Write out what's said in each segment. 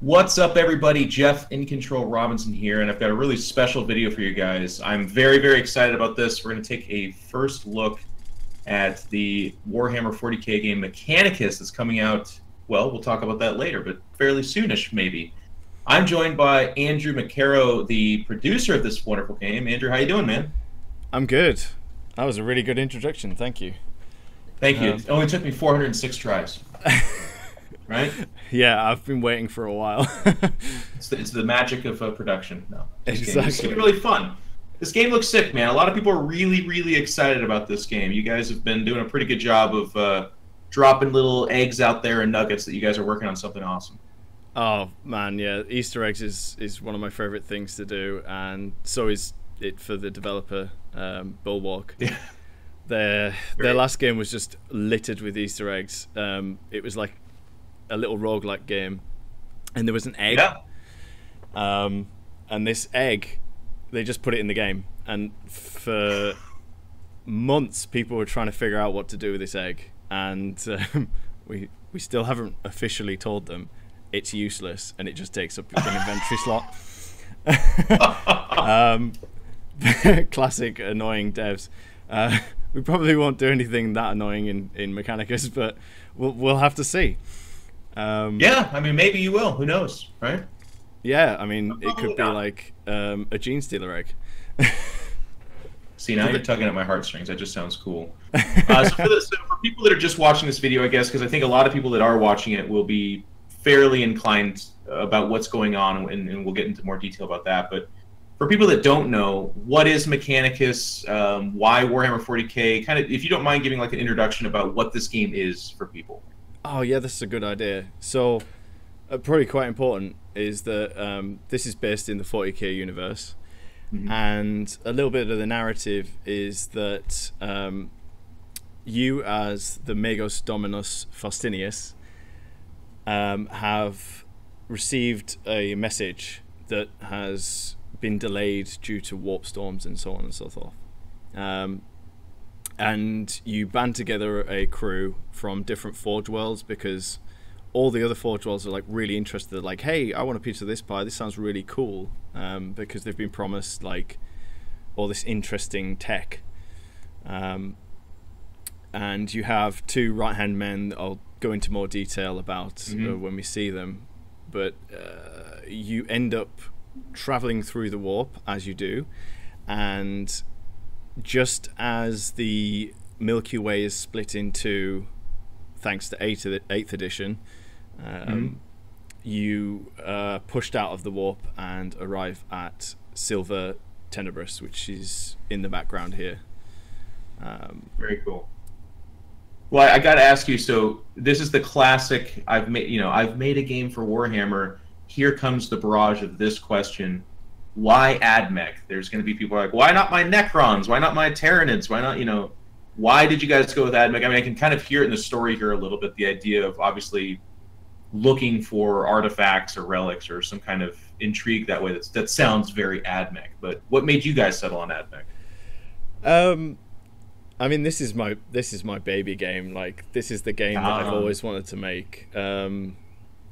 What's up, everybody? Geoff In Control Robinson here, and I've got a really special video for you guys. I'm very, very excited about this. We're going to take a first look at the Warhammer 40k game Mechanicus that's coming out, well, we'll talk about that later, but fairly soonish, maybe. I'm joined by Andrew McKerrow, the producer of this wonderful game. Andrew, how you doing, man? I'm good. That was a really good introduction. Thank you. Thank you. It only took me 406 tries. Right? Yeah, I've been waiting for a while. It's the magic of production. No, exactly. It's gonna be really fun. This game looks sick, man. A lot of people are really, really excited about this game. You guys have been doing a pretty good job of dropping little eggs out there and nuggets that you guys are working on something awesome. Oh man, yeah. Easter eggs is one of my favorite things to do, and so is it for the developer, Bulwark. Yeah. Their last game was just littered with Easter eggs. It was like a little roguelike game, and there was an egg. Yeah. And this egg, they just put it in the game, and for months people were trying to figure out what to do with this egg, and we still haven't officially told them it's useless and it just takes up an inventory slot. Classic annoying devs. We probably won't do anything that annoying in Mechanicus, but we'll have to see. Yeah, I mean, maybe you will. Who knows, right? Yeah, I mean, it could be like a gene stealer egg. See, now you're tugging at my heartstrings. That just sounds cool. So for people that are just watching this video, I guess, because I think a lot of people that are watching it will be fairly inclined about what's going on, and we'll get into more detail about that. But for people that don't know, what is Mechanicus? Why Warhammer 40k? Kind of, if you don't mind giving like an introduction about what this game is for people. Oh yeah, this is a good idea. So, probably quite important is that this is based in the 40k universe, and a little bit of the narrative is that you, as the Magos Dominus Faustinius, have received a message that has been delayed due to warp storms and so on and so forth. And you band together a crew from different Forge Worlds, because all the other Forge Worlds are like really interested. They're like, hey, I want a piece of this pie. This sounds really cool, because they've been promised like all this interesting tech. And you have two right-hand men that I'll go into more detail about when we see them. But you end up traveling through the warp as you do, and just as the Milky Way is split into, thanks to 8th edition, you are pushed out of the warp and arrive at Silver Tenebris, which is in the background here. Very cool. Well, I got to ask you. So this is the classic. I've made a game for Warhammer. Here comes the barrage of this question. Why AdMech? There's going to be people like, why not my Necrons? Why not my Tyranids? Why not, why did you guys go with AdMech? I mean, I can kind of hear it in the story here a little bit, the idea of obviously looking for artifacts or relics or some kind of intrigue that way. That sounds very AdMech. But what made you guys settle on AdMech? I mean, this is my baby game. Like, this is the game that I've always wanted to make.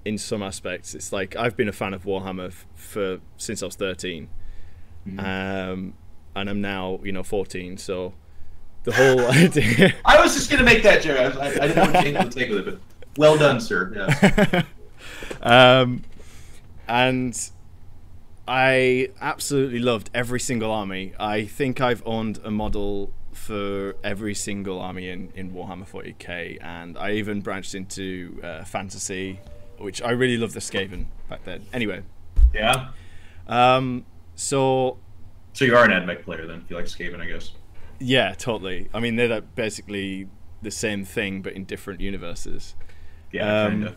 In some aspects, it's like I've been a fan of Warhammer since I was 13, and I'm now 14. So the whole idea. I was just gonna make that joke. I didn't want to change the take with it, but well done, sir. Yeah. And I absolutely loved every single army. I think I've owned a model for every single army in Warhammer 40k, and I even branched into fantasy, which I really loved the Skaven back then. Anyway. Yeah. So you are an AdMech player then, if you like Skaven, I guess. Yeah, totally. I mean, they're like basically the same thing, but in different universes. Yeah, kind of.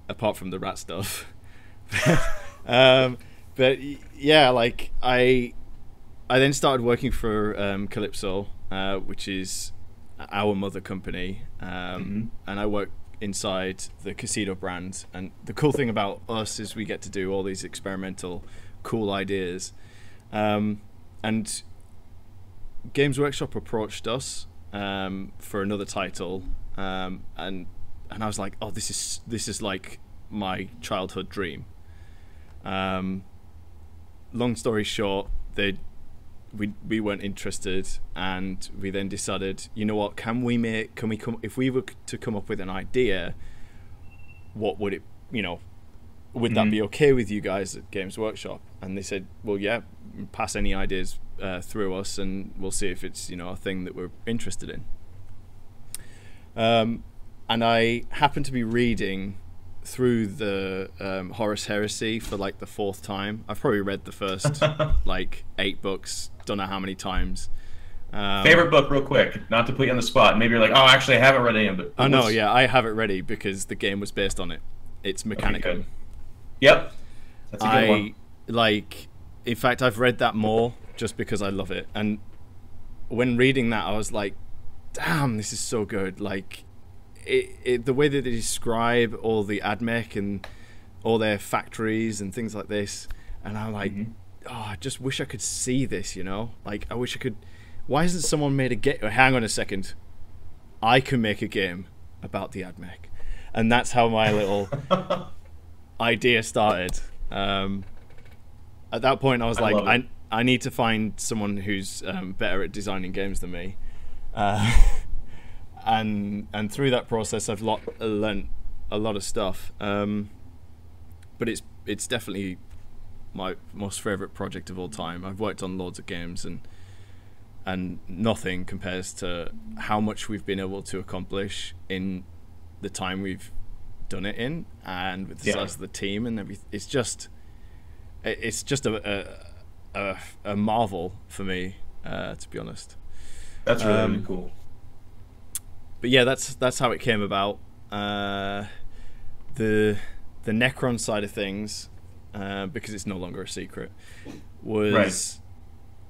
Apart from the rat stuff. But yeah, like I then started working for Calypso, which is our mother company, and I worked inside the Casino brand. And the cool thing about us is we get to do all these experimental cool ideas, and Games Workshop approached us for another title, and I was like, oh, this is like my childhood dream. Long story short, we weren't interested, and we then decided, you know what, if we were to come up with an idea, what would it, would that be okay with you guys at Games Workshop? And they said, well, yeah, pass any ideas through us, and we'll see if it's a thing that we're interested in. And I happened to be reading through the Horus Heresy for like the 4th time. I've probably read the first like 8 books, don't know how many times. Favorite book, real quick, not to put you on the spot. Maybe you're like, oh, actually, I haven't read any of it. Oh no, yeah, I have it ready because the game was based on it. It's Mechanicus. Okay, yep, that's a good one. In fact, I've read that more just because I love it. And when reading that, I was like, damn, this is so good. Like, the way that they describe all the AdMech and all their factories and things like this, and I'm like, oh, I just wish I could see this, Like, I wish I could. Why hasn't someone made a game? Hang on a second. I can make a game about the AdMech. And that's how my little idea started. At that point, I was I need to find someone who's better at designing games than me. And through that process, I've learned a lot of stuff. But it's definitely my most favorite project of all time. I've worked on loads of games, and nothing compares to how much we've been able to accomplish in the time we've done it in, and with the size of the team and everything. It's just a marvel for me, to be honest. That's really cool. But yeah, that's how it came about. The Necron side of things, because it's no longer a secret, was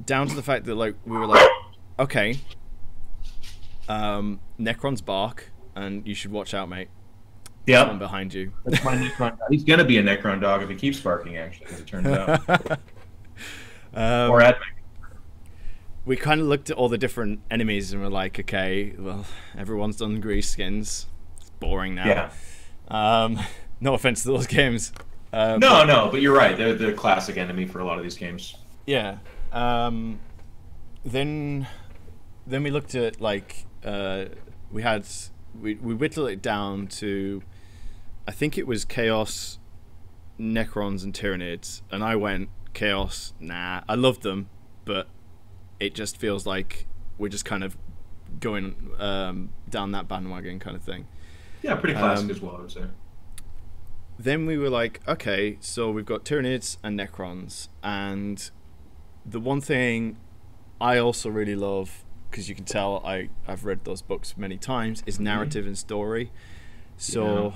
down to the fact that like we were like, okay, Necrons bark, and you should watch out, mate. Yeah, someone behind you. That's my Necron. He's gonna be a Necron dog if he keeps barking. Actually, as it turns out. Or AdMech. We kind of looked at all the different enemies and we're like, okay, well, everyone's done grease skins. It's boring now. Yeah. No offense to those games. No, but you're right. They're the classic enemy for a lot of these games. Yeah. Then we looked at like we whittled it down to, I think it was Chaos, Necrons, and Tyranids, and I went Chaos. Nah, I loved them, but it just feels like we're just kind of going down that bandwagon kind of thing. Yeah, pretty classic as well, I would say. Then we were like, okay, so we've got Tyranids and Necrons, and the one thing I also really love, because you can tell I've read those books many times, is narrative and story. So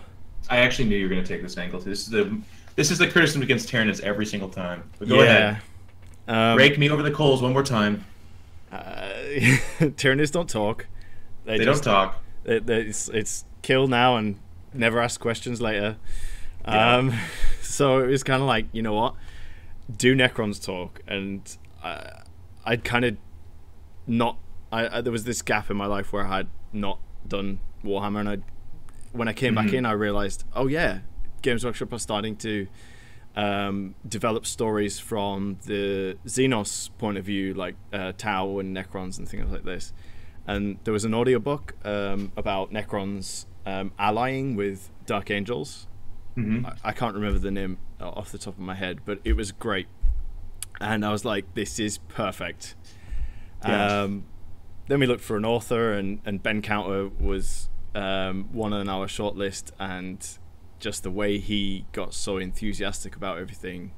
I actually knew you were going to take this angle too. This is the criticism against Tyranids every single time. But go ahead. Rake me over the coals one more time. Tyranids don't talk. They don't talk. It's kill now and never ask questions later. So it was kind of like, you know what? Do Necrons talk? And I'd kind of not. There was this gap in my life where I had not done Warhammer, and when I came back in, I realized, oh yeah, Games Workshop are starting to develop stories from the Xenos point of view, like Tau and Necrons and things like this. And there was an audiobook about Necrons allying with Dark Angels. I can't remember the name off the top of my head, but it was great. And I was like, this is perfect. Yeah. Then we looked for an author, and Ben Counter was one on our shortlist, and just the way he got so enthusiastic about everything,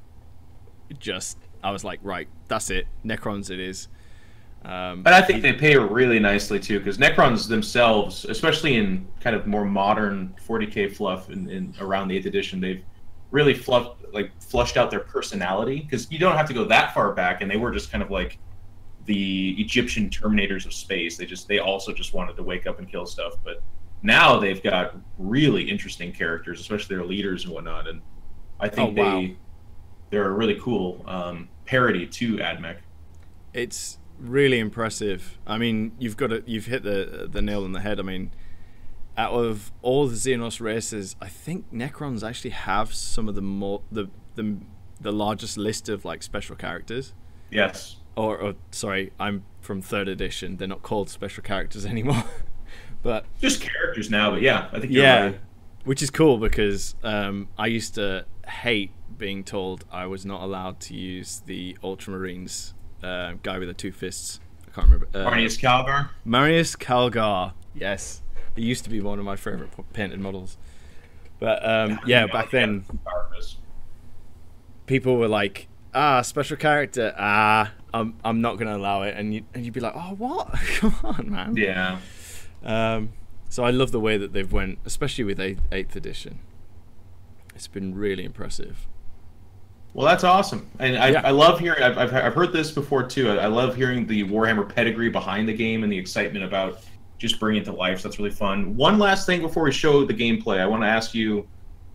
I was like, right, that's it, Necrons it is. But I think they pay really nicely too, because Necrons themselves, especially in kind of more modern 40k fluff in around the 8th edition, they've really flushed out their personality, because you don't have to go that far back, and they were just kind of like the Egyptian Terminators of space. They also just wanted to wake up and kill stuff, but now they've got really interesting characters, especially their leaders and whatnot, and I think they're a really cool parody to AdMech. It's really impressive. I mean, you've hit the nail on the head. I mean, out of all the Xenos races, I think Necrons actually have some of the largest list of like special characters. Yes. Or sorry, I'm from 3rd edition. They're not called special characters anymore. But just characters now. But yeah, I think you're right. Which is cool because I used to hate being told I was not allowed to use the Ultramarines guy with the 2 fists. I can't remember. Marnius Calgar? Marnius Calgar, yes. He used to be one of my favorite painted models. But back then, people were like, special character, I'm not going to allow it. And you'd be like, oh, what? Come on, man. Yeah. So I love the way that they've went, especially with 8th edition. It's been really impressive. Well, that's awesome, and I love hearing. I've heard this before too. I love hearing the Warhammer pedigree behind the game and the excitement about just bringing it to life. So that's really fun. One last thing before we show the gameplay, I want to ask you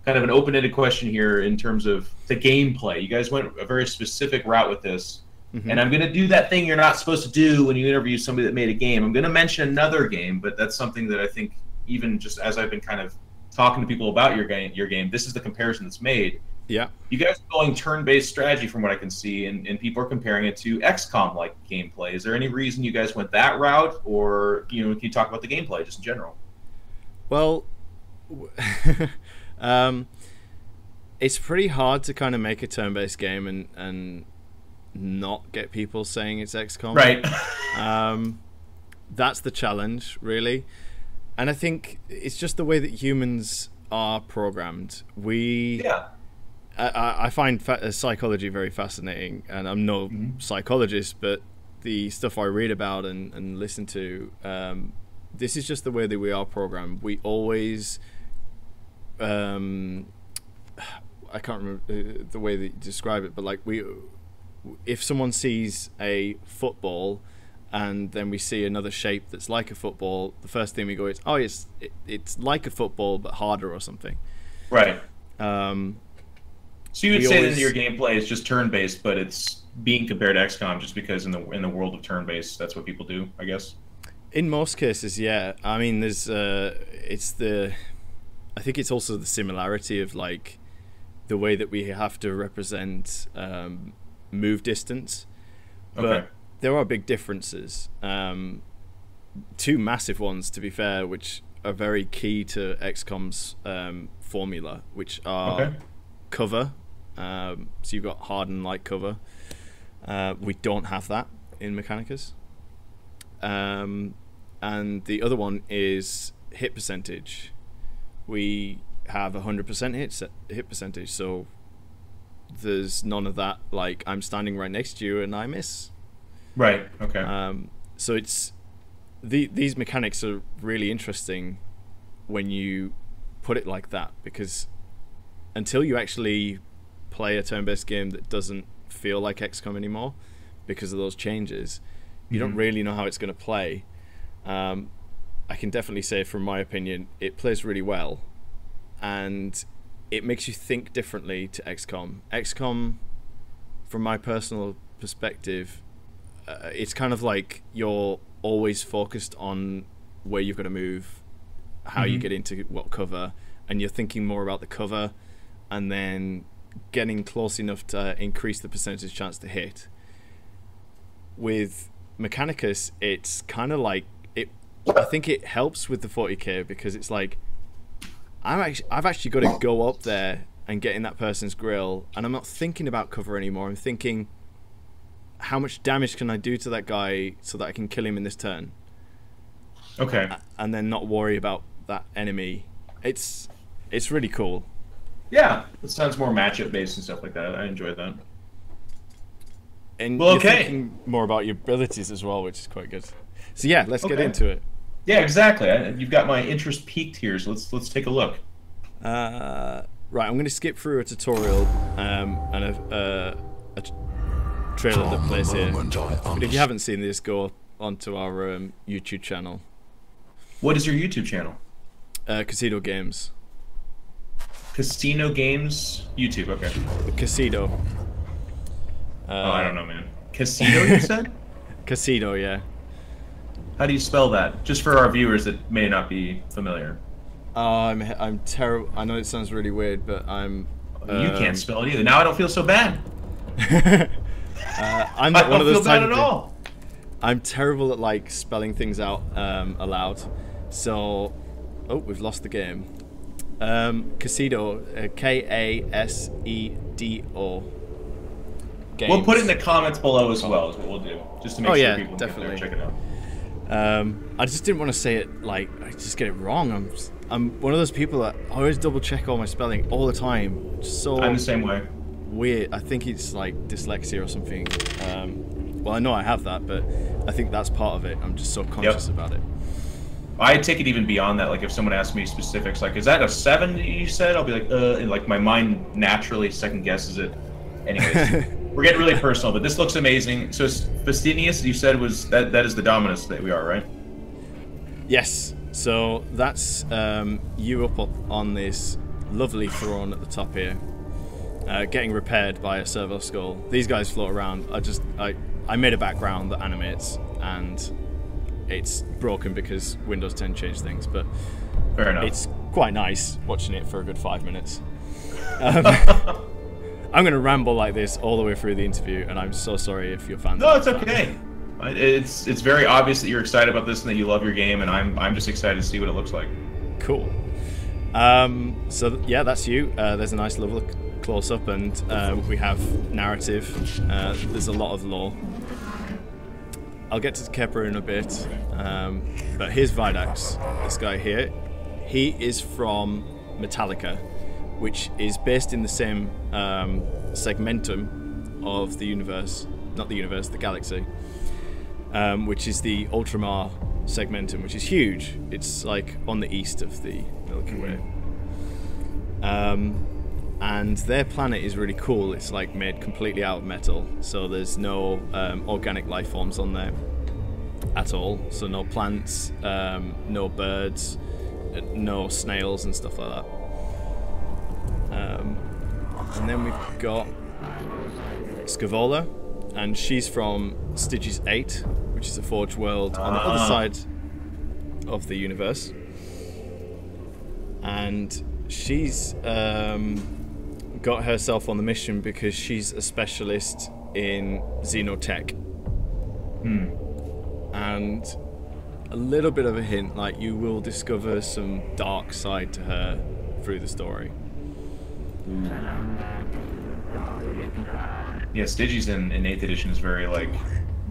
kind of an open-ended question here in terms of the gameplay. You guys went a very specific route with this, and I'm going to do that thing you're not supposed to do when you interview somebody that made a game. I'm going to mention another game, but that's something that I think even just as I've been kind of talking to people about your game, this is the comparison that's made. Yeah. You guys are going turn-based strategy from what I can see, and people are comparing it to XCOM-like gameplay. Is there any reason you guys went that route, or can you talk about the gameplay just in general? Well, it's pretty hard to kind of make a turn-based game and not get people saying it's XCOM. Right. That's the challenge, really. And I think it's just the way that humans are programmed. I find psychology very fascinating, and I'm no psychologist, but the stuff I read about and listen to, this is just the way that we are programmed. We always, I can't remember the way that you describe it, but like if someone sees a football and then we see another shape that's like a football, the first thing we go is, it's like a football but harder or something. Right. So you would say that your gameplay is just turn-based, but it's being compared to XCOM just because in the world of turn-based, that's what people do, I guess. In most cases, yeah. I mean, there's I think it's also the similarity of like the way that we have to represent move distance. But there are big differences. 2 massive ones, to be fair, which are very key to XCOM's formula, which are cover. So you've got hard and light cover. We don't have that in Mechanicus. And the other one is hit percentage. We have 100% hit percentage, so there's none of that, like I'm standing right next to you and I miss. Right, okay. So it's these mechanics are really interesting when you put it like that, because until you actually play a turn-based game that doesn't feel like XCOM anymore because of those changes, you don't really know how it's going to play. I can definitely say, from my opinion, it plays really well, and it makes you think differently to XCOM. XCOM, from my personal perspective, it's kind of like you're always focused on where you're going to move, how you get into what cover, and you're thinking more about the cover and then getting close enough to increase the percentage chance to hit. With Mechanicus, it's kind of like I think it helps with the 40k because it's like I've actually got to go up there and get in that person's grill, and I'm not thinking about cover anymore. I'm thinking, how much damage can I do to that guy so that I can kill him in this turn? Okay. And then not worry about that enemy. It's really cool. Yeah, it sounds more matchup based and stuff like that. I enjoy that. And you're thinking more about your abilities as well, which is quite good. So yeah, let's get into it. Yeah, exactly. You've got my interest peaked here, so let's take a look. Right, I'm going to skip through a tutorial and a trailer that plays here. But if you haven't seen this, go onto our YouTube channel. What is your YouTube channel? Casino Games. Casino Games YouTube. Okay. Casino. I don't know, man. Casino, you said? Casino, yeah. How do you spell that? Just for our viewers that may not be familiar. I'm terrible. I know it sounds really weird, but I'm. You can't spell it either. Now I don't feel so bad. I'm not I one don't of those feel bad type at of all. I'm terrible at like spelling things out aloud. So, oh, we've lost the game. Kasedo, Kasedo. Games. We'll put it in the comments below as well. Is what we'll do, just to make sure people definitely. Get there, check it out. I just didn't want to say it like I just get it wrong. I'm one of those people that always double check all my spelling all the time. So I'm the same way. Weird. I think it's like dyslexia or something. Well, I know I have that, but I think that's part of it. I'm just so conscious about it. I take it even beyond that. Like if someone asks me specifics, like, is that a 7 that you said? I'll be like, and like my mind naturally second guesses it. Anyways, we're getting really personal, but this looks amazing. So Fastinius, you said was that is the Dominus that we are, right? Yes. So that's you up on this lovely throne at the top here, getting repaired by a servo skull. These guys float around. I made a background that animates, and it's broken because Windows 10 changed things, but fair enough. It's quite nice watching it for a good 5 minutes. I'm going to ramble like this all the way through the interview, and I'm so sorry if you're fans. No, it's okay. It's very obvious that you're excited about this and that you love your game, and I'm just excited to see what it looks like. Cool. So yeah, that's you. There's a nice level close up, and we have narrative. There's a lot of lore. I'll get to Kepler in a bit, but here's Vidax, this guy here. He is from Metallica, which is based in the same segmentum of the universe, not the universe, the galaxy, which is the Ultramar segmentum, which is huge. It's like on the east of the Milky Way. And their planet is really cool. It's like made completely out of metal, so there's no organic life forms on there at all. So no plants, no birds, no snails and stuff like that. And then we've got Scavola, and she's from Stygies 8, which is a forge world on the other side of the universe. And she's got herself on the mission because she's a specialist in xenotech. And a little bit of a hint, like you will discover some dark side to her through the story. Yeah, Stygies in 8th edition is very like,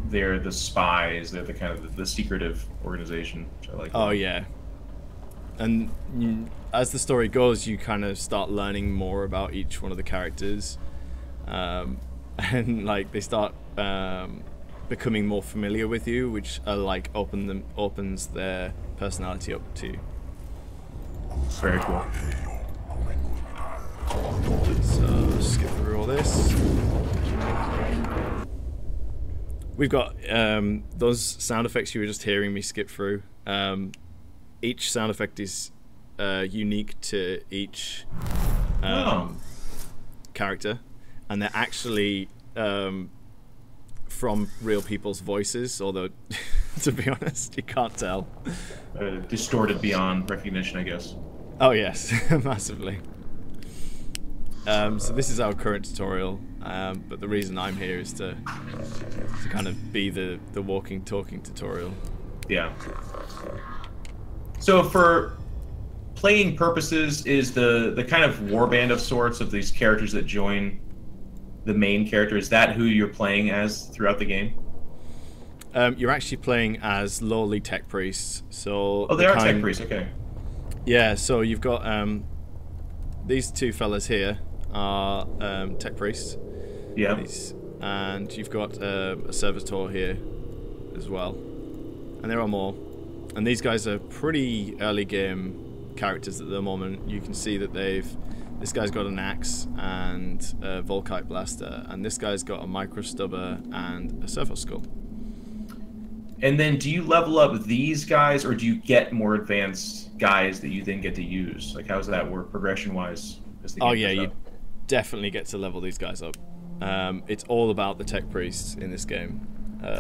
they're the spies, they're the kind of the secretive organization, which I like. Oh yeah. And as the story goes, you kind of start learning more about each one of the characters, and like they start becoming more familiar with you, which like opens their personality up to you. Very cool. So skip through all this. We've got those sound effects you were just hearing me skip through. Each sound effect is unique to each character, and they're actually from real people's voices, although to be honest you can't tell. Distorted beyond recognition, I guess. Oh yes, massively. So this is our current tutorial, but the reason I'm here is to kind of be the walking, talking tutorial. Yeah. So for playing purposes, is the kind of warband of sorts of these characters that join the main character, is that who you're playing as throughout the game? You're actually playing as lowly tech priests. So they are tech priests, okay. Yeah, so you've got these two fellas here are tech priests. Yeah. And you've got a servitor here as well. And there are more. And these guys are pretty early game characters at the moment. You can see that this guy's got an axe and a Volkite blaster, and this guy's got a micro stubber and a servo skull. And then do you level up these guys, or do you get more advanced guys that you then get to use? Like, how does that work progression-wise? Oh yeah, you definitely get to level these guys up. It's all about the tech priests in this game.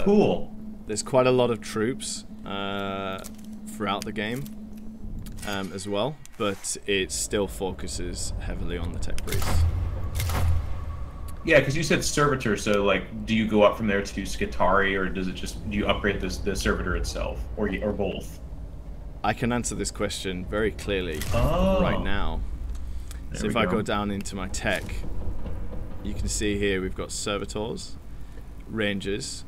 Cool. There's quite a lot of troops throughout the game. as well, but it still focuses heavily on the tech priest. Yeah, because you said servitor, so like, do you go up from there to Skitarii, or does it just, do you upgrade the servitor itself, or both? I can answer this question very clearly Oh. right now. There So if we I go go down into my tech, you can see here we've got servitors, rangers,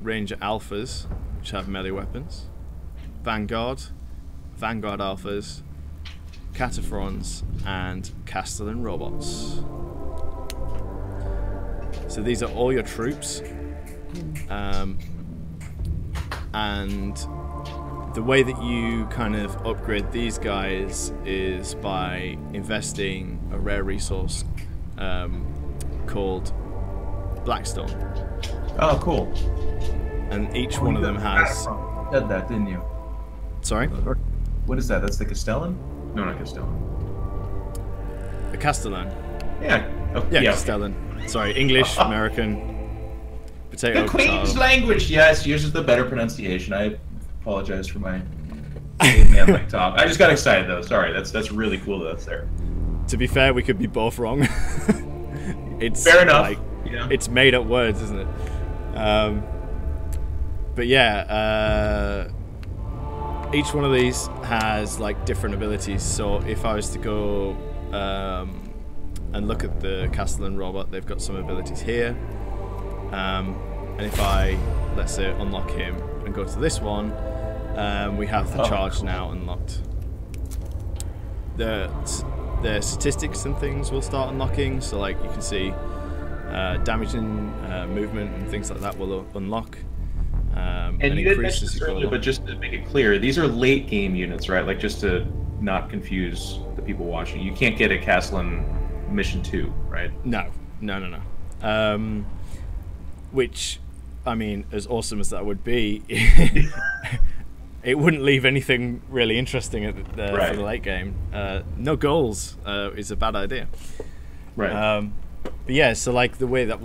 ranger alphas, which have melee weapons, vanguard alphas, cataphrons, and castellan robots. So these are all your troops, and the way that you kind of upgrade these guys is by investing a rare resource called Blackstone. Oh, cool. And each one of them has... You said that, didn't you? Sorry? What is that? That's the Castellan? No, not Castellan. A Castellan. Yeah. Oh, Yeah, Castellan. Sorry, English, American, potato, The Queen's potato. language, yes. Yours is the better pronunciation. I apologize for my man-like talk. I just got excited, though. Sorry, that's really cool that that's there. To be fair, we could be both wrong. It's Fair enough. Like, Yeah. it's made up words, isn't it? But yeah, each one of these has like different abilities. So if I was to go and look at the Castellan robot, they've got some abilities here. And if I, let's say, unlock him and go to this one, we have the charge now unlocked. The statistics and things will start unlocking. So like you can see damage and movement and things like that will unlock. And you did mention this earlier, but just to make it clear, these are late game units, right? Like just to not confuse the people watching. You can't get a Castellan mission 2, right? No. Which, I mean, as awesome as that would be, it wouldn't leave anything really interesting at for the late game. No goals is a bad idea. Right. But yeah, so like the way that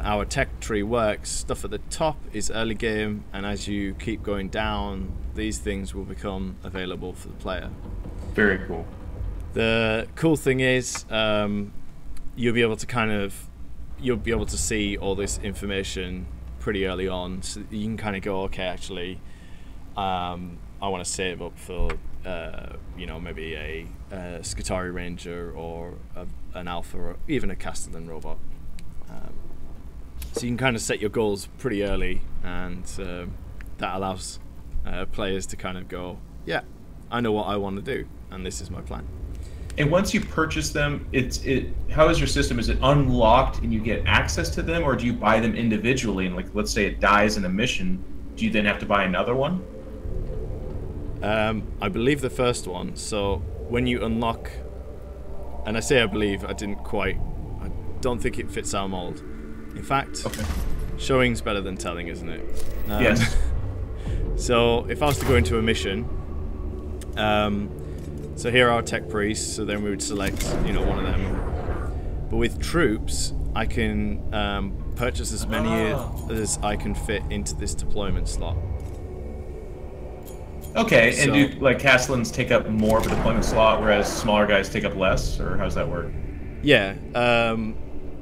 our tech tree works, stuff at the top is early game, and as you keep going down, these things will become available for the player. Very cool. The cool thing is, you'll be able to see all this information pretty early on, so you can kind of go, okay, actually, I want to save up for maybe a Skitarii Ranger or an Alpha or even a Castellan robot. So you can kind of set your goals pretty early, and that allows players to kind of go, yeah, I know what I want to do, and this is my plan. And once you purchase them, how is your system? Is it unlocked and you get access to them, or do you buy them individually? And like, let's say it dies in a mission, do you then have to buy another one? I believe the first one. So when you unlock, and I say I believe, I don't think it fits our mold. In fact, showing's better than telling, isn't it? Yes. So if I was to go into a mission, so here are our tech priests, so then we would select, one of them. But with troops, I can purchase as many as I can fit into this deployment slot. Okay, and do like Castellans take up more of a deployment slot, whereas smaller guys take up less, or how does that work? Yeah,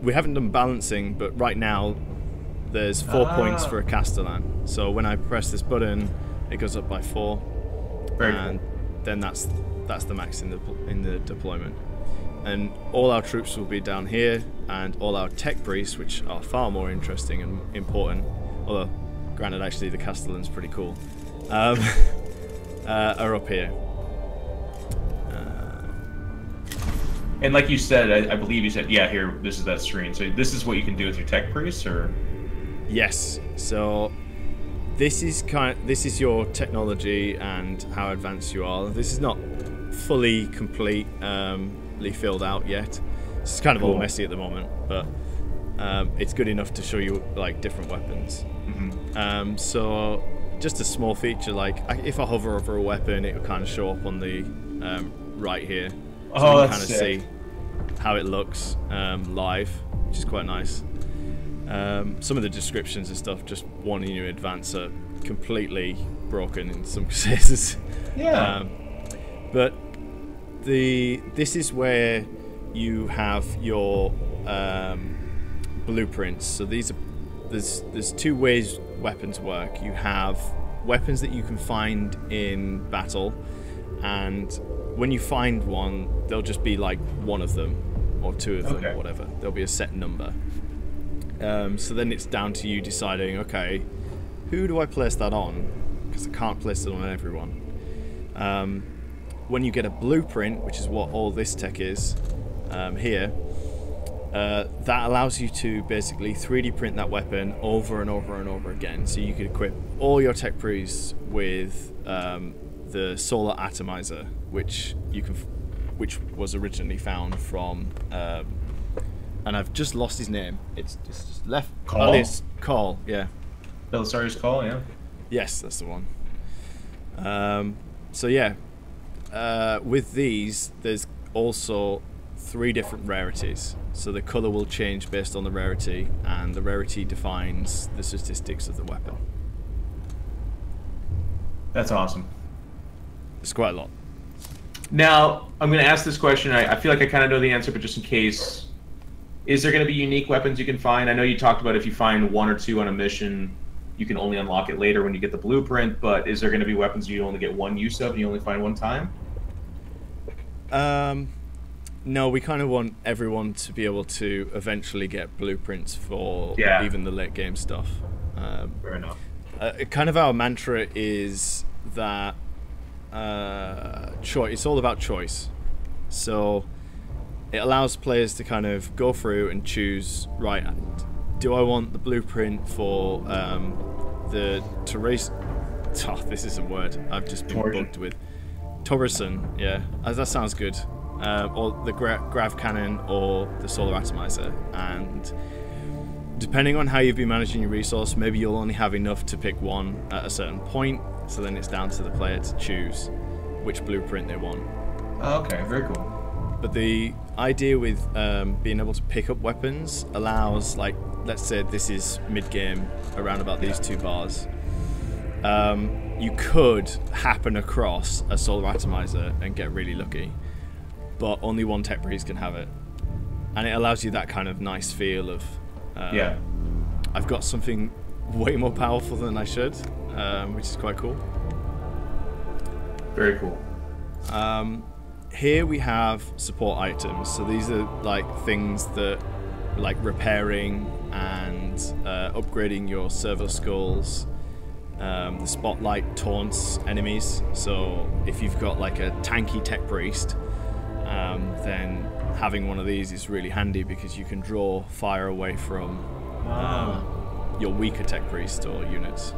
we haven't done balancing, but right now there's 4 points for a Castellan. So when I press this button, it goes up by 4, and then that's the max in the deployment. And all our troops will be down here, and all our tech priests, which are far more interesting and important, although granted actually the Castellan's pretty cool, are up here. And like you said, I believe you said, yeah, here, this is that screen. So this is what you can do with your tech priests, or? Yes. So this is your technology and how advanced you are. This is not fully completely filled out yet. It's kind of all messy at the moment, but it's good enough to show you like different weapons. Mm-hmm. So just a small feature, like if I hover over a weapon, it will kind of show up on the right here. So you can kind of see how it looks live, which is quite nice. Some of the descriptions and stuff, just warning you in advance, are completely broken in some cases. Yeah. But this is where you have your blueprints. So there's two ways weapons work. You have weapons that you can find in battle, and when you find one, there'll just be like one of them or two of them or whatever. There'll be a set number. So then it's down to you deciding, okay, who do I place that on? Because I can't place it on everyone. When you get a blueprint, which is what all this tech is here, that allows you to basically 3D print that weapon over and over and over again. So you could equip all your tech priests with the solar atomizer, which was originally found from, and I've just lost his name. It's just left. Call? Oh, it's Call, yeah. Belisarius Call, yeah. Yes, that's the one. So yeah, with these, there's also 3 different rarities. So the color will change based on the rarity, and the rarity defines the statistics of the weapon. That's awesome. It's quite a lot. Now, I'm going to ask this question. I feel like I kind of know the answer, but just in case, is there going to be unique weapons you can find? I know you talked about if you find 1 or 2 on a mission, you can only unlock it later when you get the blueprint, but is there going to be weapons you only get 1 use of and you only find 1 time? No, we kind of want everyone to be able to eventually get blueprints for even the late game stuff. Fair enough. Kind of our mantra is that choice. It's all about choice. So it allows players to kind of go through and choose, right, do I want the blueprint for the Therese... Oh, this is a word I've just been bugged with. Torreson, yeah, that sounds good. Or the grav cannon or the solar atomizer. And depending on how you've been managing your resource, maybe you'll only have enough to pick one at a certain point, so then it's down to the player to choose which blueprint they want. Oh, okay, very cool. But the idea with being able to pick up weapons allows, like, let's say this is mid-game, around about these 2 bars. You could happen across a solar atomizer and get really lucky, but only 1 tech priest can have it. And it allows you that kind of nice feel of, I've got something way more powerful than I should, which is quite cool. Very cool. Here we have support items. So these are like things that, like repairing and upgrading your servo skulls. The spotlight taunts enemies. So if you've got like a tanky tech priest, then having one of these is really handy because you can draw fire away from your weaker tech priest or units.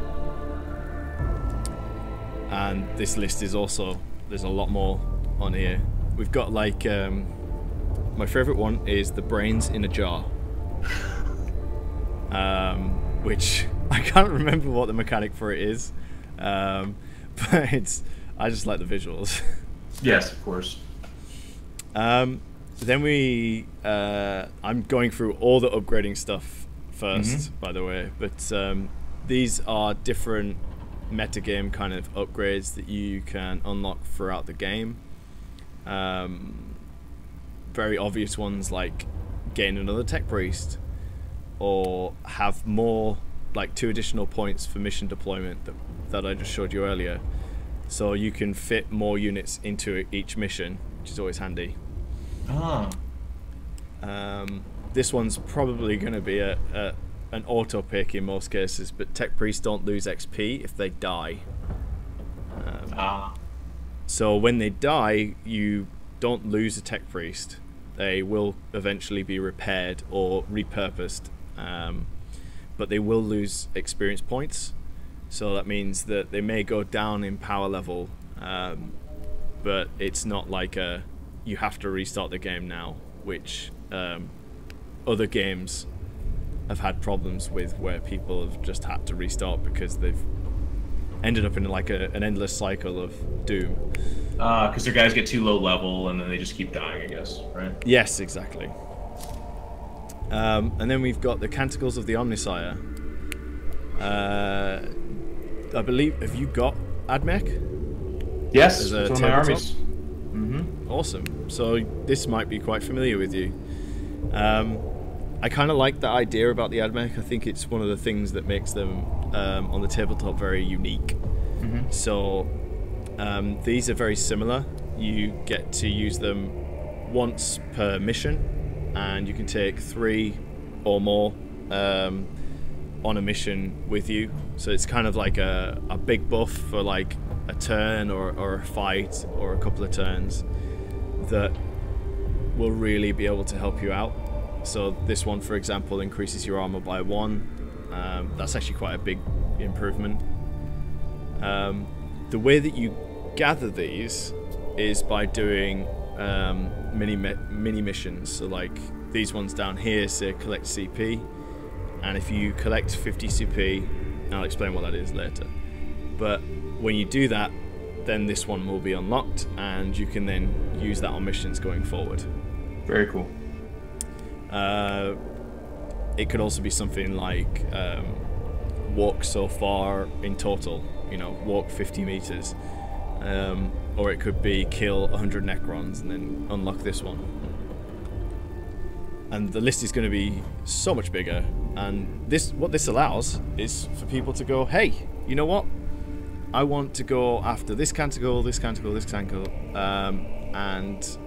And this list is also, there's a lot more on here. We've got like, my favorite one is the brains in a jar, which I can't remember what the mechanic for it is, but I just like the visuals. Yes, of course. Then I'm going through all the upgrading stuff first, by the way, but these are different metagame kind of upgrades that you can unlock throughout the game. Very obvious ones like gain another tech priest, or have more, like 2 additional points for mission deployment that I just showed you earlier, so you can fit more units into each mission, which is always handy. This one's probably going to be an auto pick in most cases, but tech priests don't lose XP if they die. So when they die, you don't lose a tech priest. They will eventually be repaired or repurposed, but they will lose experience points. So that means that they may go down in power level, but it's not like you have to restart the game now, which other games have had problems with, where people have just had to restart because they've ended up in like an endless cycle of doom. Because their guys get too low level and then they just keep dying, I guess, right? Yes, exactly. And then we've got the Canticles of the Omnissiah. I believe, have you got AdMech? Yes, As it's a one of my tabletop? armies. Mm-hmm. Awesome. So this might be quite familiar with you. I kind of like the idea about the AdMech. I think it's one of the things that makes them on the tabletop very unique. Mm-hmm. So these are very similar. You get to use them once per mission, and you can take 3 or more on a mission with you. So it's kind of like a big buff for like a turn or a fight or a couple of turns that will really be able to help you out. So this one, for example, increases your armor by 1. That's actually quite a big improvement. The way that you gather these is by doing mini missions. So like these ones down here say collect CP, and if you collect 50 CP, I'll explain what that is later, but when you do that, then this one will be unlocked and you can then use that on missions going forward. Very cool. It could also be something like walk so far in total, walk 50 meters, or it could be kill 100 Necrons and then unlock this one. And the list is going to be so much bigger, and what this allows is for people to go, hey, you know what? I want to go after this canticle, this canticle, this canticle, and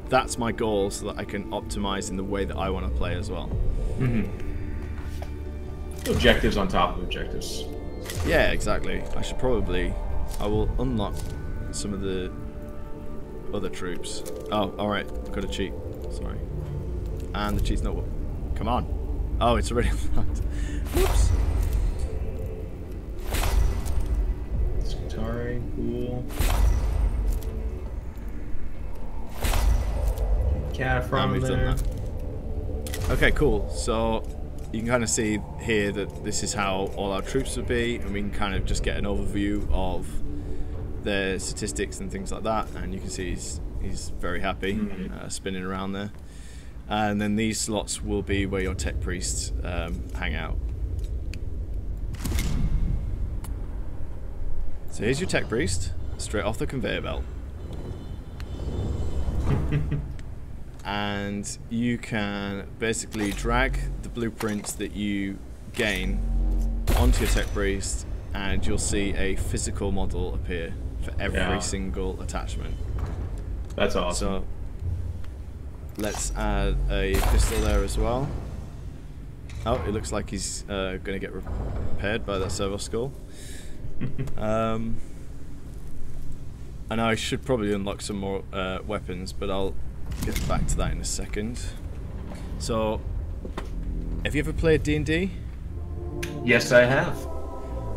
that's my goal, so that I can optimize in the way that I want to play as well. Mm-hmm. Objectives on top of objectives. Yeah, exactly. I will unlock some of the other troops. Oh, alright, I've got a cheat. Sorry. And the cheat's not... Come on. Oh, it's already unlocked. Whoops. Skitari, cool. Cat from there. Okay, cool. So you can kind of see here that this is how all our troops would be, and we can kind of just get an overview of their statistics and things like that. And you can see he's very happy, spinning around there. And then these slots will be where your tech priests hang out. So here's your tech priest, straight off the conveyor belt. And you can basically drag the blueprints that you gain onto your tech priest, and you'll see a physical model appear for every single attachment. That's awesome. So let's add a pistol there as well. Oh, it looks like he's going to get repaired by that servo skull. And I should probably unlock some more weapons, but I'll get back to that in a second. So, have you ever played D&D? Yes, I have.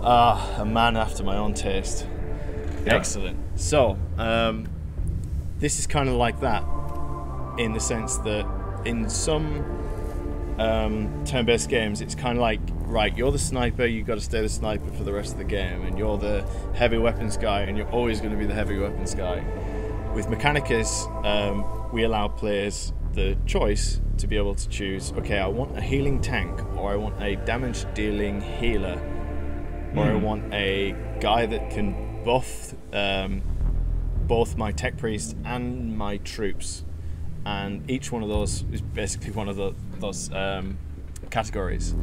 Ah, a man after my own taste. Yep. Excellent. So, this is kind of like that, in the sense that in some turn-based games, it's kind of like, right, you're the sniper, you've got to stay the sniper for the rest of the game, and you're the heavy weapons guy, and you're always going to be the heavy weapons guy. With Mechanicus, we allow players the choice to be able to choose, okay, I want a healing tank, or I want a damage-dealing healer, or I want a guy that can buff both my tech priest and my troops. And each one of those is basically one of those categories.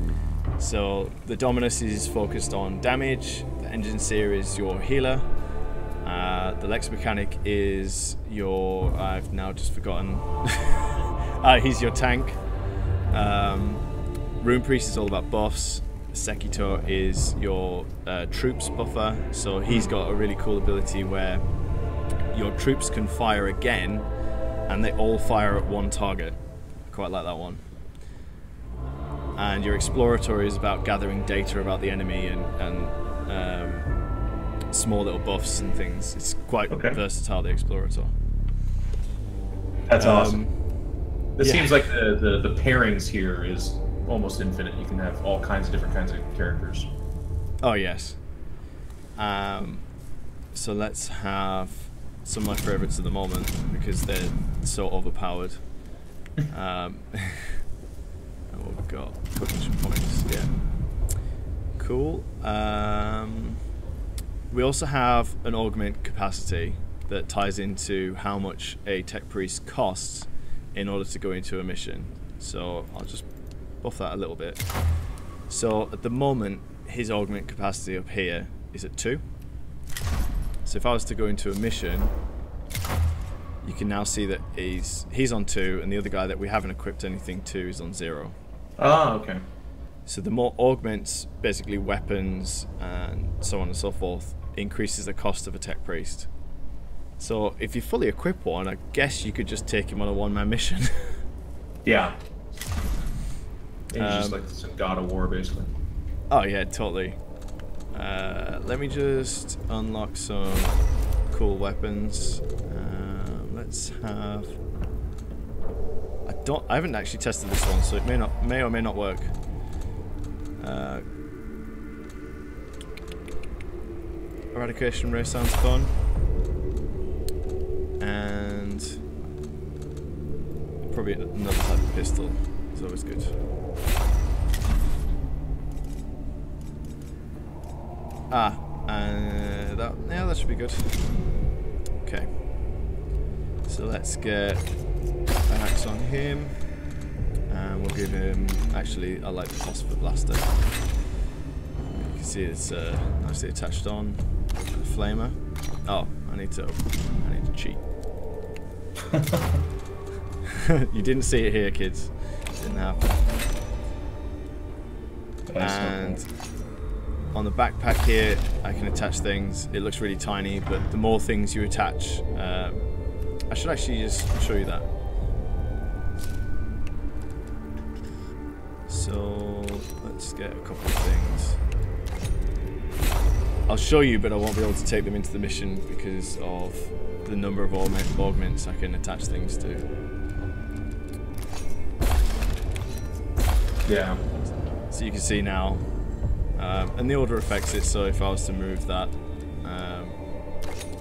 So the Dominus is focused on damage, the Engine Seer is your healer, the Lex Mechanic is your... I've now just forgotten. He's your tank. Rune Priest is all about buffs. Sekito is your troops buffer, so he's got a really cool ability where your troops can fire again, and they all fire at one target. Quite like that one. And your Exploratory is about gathering data about the enemy and small little buffs and things. It's quite versatile, the Exploratory. That's awesome. This seems like the pairings here is almost infinite. You can have all kinds of different kinds of characters. Oh, yes. So let's have some of my favourites at the moment, because they're so overpowered. And we've got cognition points, yeah. Cool. We also have an augment capacity that ties into how much a tech priest costs in order to go into a mission. So I'll just buff that a little bit. So at the moment, his augment capacity up here is at 2. So if I was to go into a mission, you can now see that he's on 2, and the other guy that we haven't equipped anything to is on 0. Oh, okay. So the more augments, basically weapons and so on and so forth, increases the cost of a tech priest. So if you fully equip one, I guess you could just take him on a one-man mission. Yeah. He's just like some God of War, basically. Oh yeah, totally. Let me just unlock some cool weapons. Let's have. I haven't actually tested this one, so it may or may not work. Eradication ray sounds fun, and probably another type of pistol is always good. That should be good. Okay, so let's get an axe on him, and we'll give him. Actually, I like the phosphor blaster. You can see it's nicely attached on. A flamer. Oh, I need to cheat. You didn't see it here, kids. It didn't happen. And on the backpack here, I can attach things. It looks really tiny, but the more things you attach, I should actually just show you that. So let's get a couple of things. I'll show you, but I won't be able to take them into the mission because of the number of augments I can attach things to. Yeah. So you can see now, and the order affects it. So if I was to move that, and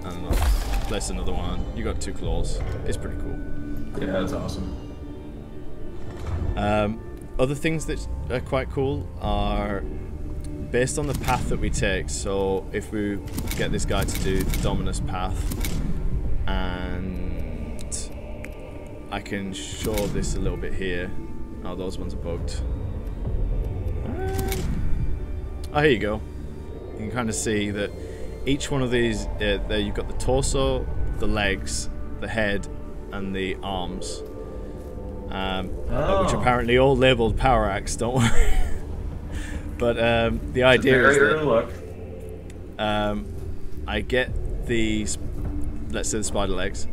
I'll place another one, you got 2 claws. It's pretty cool. Yeah, that's awesome. Other things that are quite cool are based on the path that we take. So if we get this guy to do the Dominus path, and I can show this a little bit here. Oh, those ones are bugged. Oh, here you go. You can kind of see that each one of these, there you've got the torso, the legs, the head, and the arms. Which apparently all labelled Power Axe, don't worry. But the idea is that I get the, let's say the spider legs.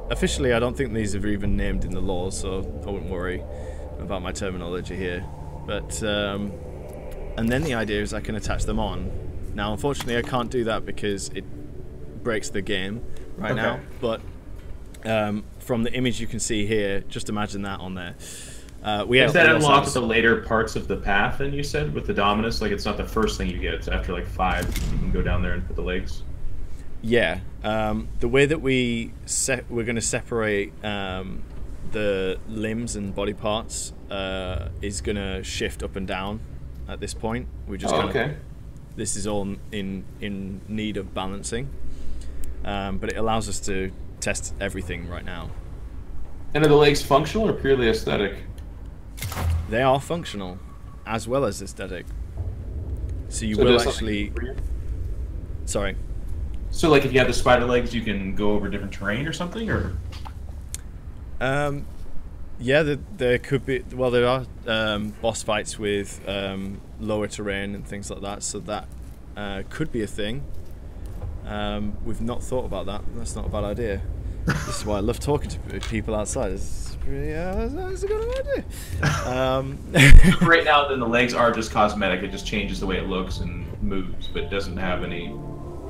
Officially, I don't think these are even named in the law, so I wouldn't worry about my terminology here. But and then the idea is I can attach them on. Now, unfortunately, I can't do that because it breaks the game right now. But from the image you can see here, just imagine that on there. Is that unlocked the later parts of the path? Then you said with the Dominus, like it's not the first thing you get. It's after like 5, you can go down there and put the legs. Yeah, the way that we're going to separate the limbs and body parts is going to shift up and down at this point. We're just this is all in need of balancing, but it allows us to test everything right now. And are the legs functional or purely aesthetic? They are functional as well as aesthetic. So you will actually. Sorry. So, like, if you have the spider legs, you can go over different terrain or something, or? Yeah, there could be. Well, there are boss fights with lower terrain and things like that, so that could be a thing. We've not thought about that. That's not a bad idea. This is why I love talking to people outside. It's a good idea. Right now, then the legs are just cosmetic. It just changes the way it looks and moves, but it doesn't have any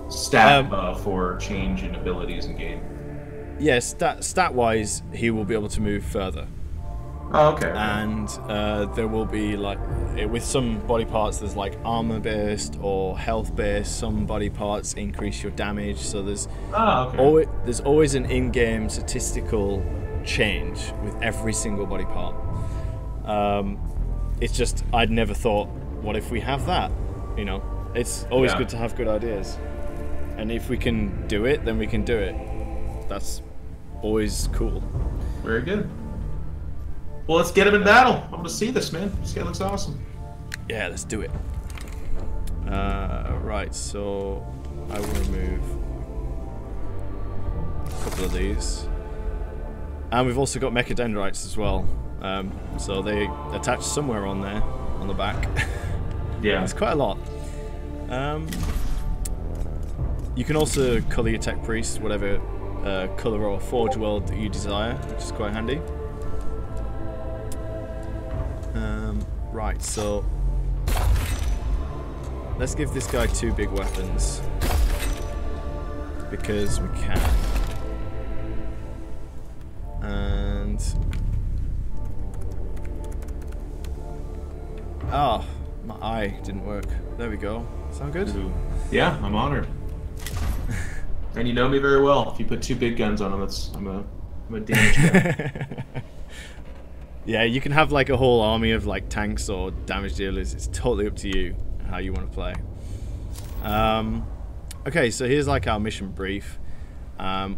stat for change in abilities in game. Yeah, stat-wise, he will be able to move further. Oh, okay. And there will be, like, with some body parts, there's like armor-based or health-based. Some body parts increase your damage. So there's always an in-game statistical change with every single body part. It's just I'd never thought, what if we have that? You know, it's always Yeah. good to have good ideas, and if we can do it, then we can do it. That's always cool. Very good. Well, let's get him in battle. I'm gonna see this, man. This guy looks awesome. Yeah, let's do it. Right, so I will remove a couple of these. And we've also got mechadendrites as well. So they attach somewhere on there, on the back. Yeah. It's quite a lot. You can also colour your tech priest, whatever colour or forge world that you desire, which is quite handy. Right, so let's give this guy 2 big weapons because we can. And oh, my eye didn't work. There we go. Sound good? Ooh. Yeah, I'm honored. And you know me very well. If you put 2 big guns on them, I'm a damage guy. Yeah, you can have like a whole army of like tanks or damage dealers. It's totally up to you how you want to play. Okay, so here's like our mission brief.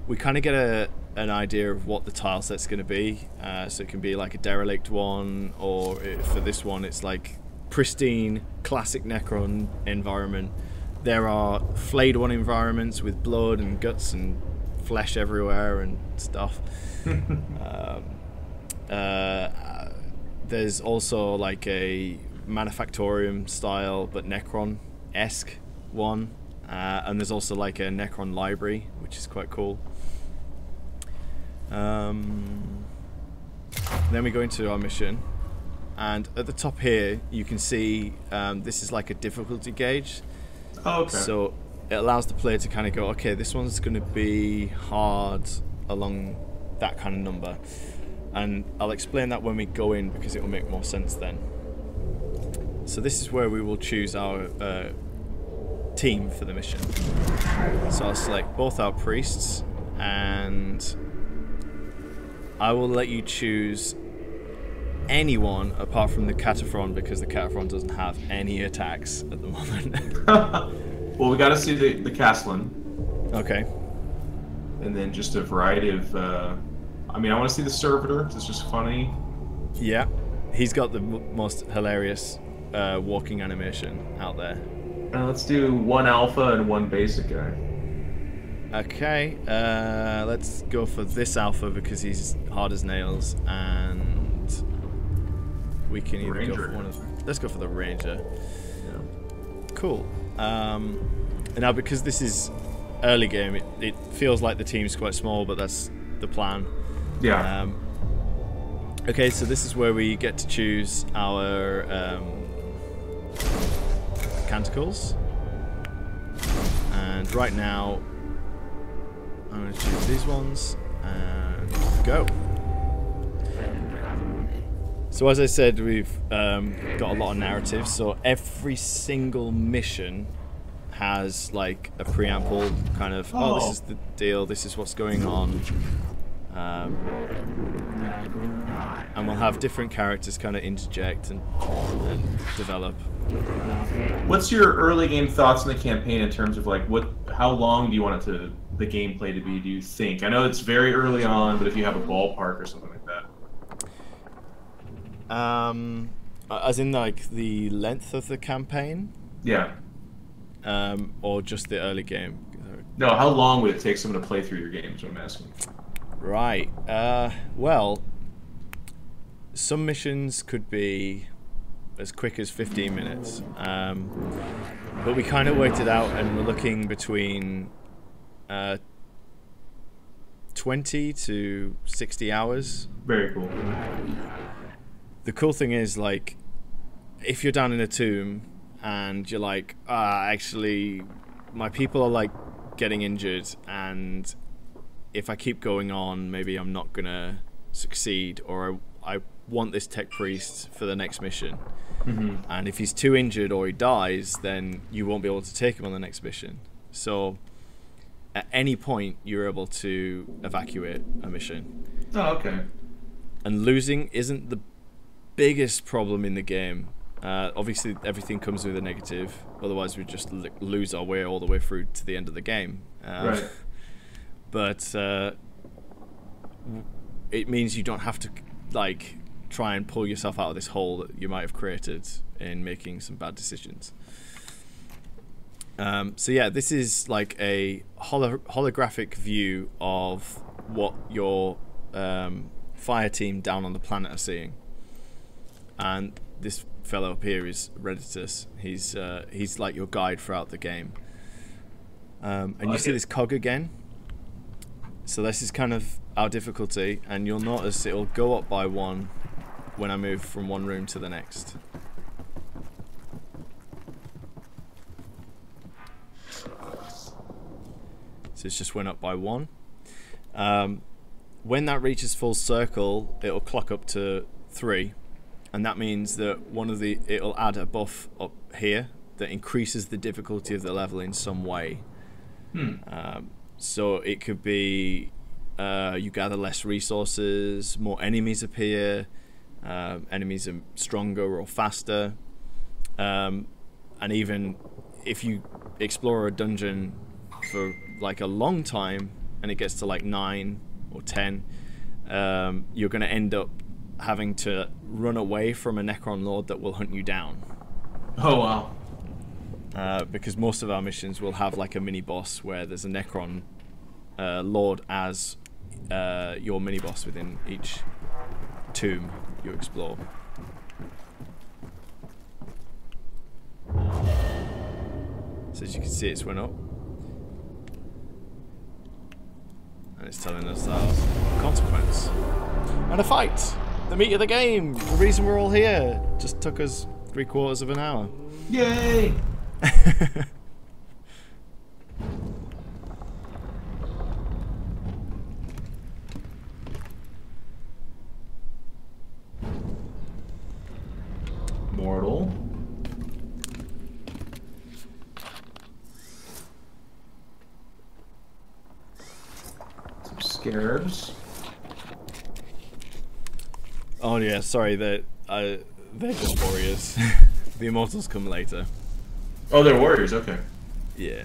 We kind of get an idea of what the tile set's going to be. So it can be like a derelict one, or for this one it's like pristine classic Necron environment. There are flayed one environments with blood and guts and flesh everywhere and stuff. There's also like a Manufactorium style but Necron-esque one, and there's also like a Necron library, which is quite cool. Then we go into our mission, and at the top here you can see this is like a difficulty gauge. Oh, okay. So it allows the player to kind of go, okay, this one's going to be hard along that kind of number. And I'll explain that when we go in because it will make more sense then. So this is where we will choose our team for the mission. So I'll select both our priests, and I will let you choose anyone apart from the Cataphron because the Cataphron doesn't have any attacks at the moment. Well, we got to see the Castellan. Okay. And then just a variety of... I mean, I want to see the Servitor, because it's just funny. Yeah. He's got the most hilarious walking animation out there. Let's do 1 alpha and 1 basic guy. Okay. Let's go for this alpha because he's hard as nails, and we can either go for one of... Let's go for the Ranger. Yeah. Cool. And now because this is early game, it feels like the team's quite small, but that's the plan. Yeah. Okay, so this is where we get to choose our canticles. And right now, I'm going to choose these ones and go. So as I said, we've got a lot of narrative, so every single mission has like a preamble, kind of, oh, this is the deal, this is what's going on. And we'll have different characters kind of interject and develop. What's your early game thoughts on the campaign in terms of like how long do you want the gameplay to be, do you think? I know it's very early on, but if you have a ballpark or something like that. As in like the length of the campaign? Yeah. Or just the early game? No, how long would it take someone to play through your game is what I'm asking. Right. Well, some missions could be as quick as 15 minutes. But we kind of worked it out and we're looking between 20 to 60 hours. Very cool. The cool thing is, like, if you're down in a tomb and you're like, actually, my people are like getting injured, and if I keep going on, maybe I'm not gonna succeed, or I want this tech priest for the next mission. Mm-hmm. And if he's too injured or he dies, then you won't be able to take him on the next mission. So at any point, you're able to evacuate a mission. Oh, okay. And losing isn't the biggest problem in the game. Obviously, everything comes with a negative. Otherwise, we just lose our way all the way through to the end of the game. Right. But it means you don't have to like try and pull yourself out of this hole that you might have created in making some bad decisions. So yeah, this is like a holographic view of what your fire team down on the planet are seeing. And this fellow up here is Redditus. He's like your guide throughout the game. And you see this cog again. So this is kind of our difficulty, and you'll notice it'll go up by 1 when I move from one room to the next. So it's just went up by 1. When that reaches full circle, it'll clock up to 3, and that means that it'll add a buff up here that increases the difficulty of the level in some way. So it could be you gather less resources, more enemies appear, enemies are stronger or faster, and even if you explore a dungeon for like a long time and it gets to like 9 or 10, you're going to end up having to run away from a Necron Lord that will hunt you down. Oh wow. Because most of our missions will have like a mini boss where there's a Necron Lord as your mini boss within each tomb you explore. So as you can see, it's went up, and it's telling us our consequence and a fight. The meat of the game. The reason we're all here. Just took us 3/4 of an hour. Yay! Mortal. Some scarabs. Oh yeah, sorry, they're just warriors. The immortals come later. Oh, they're warriors, okay. Yeah.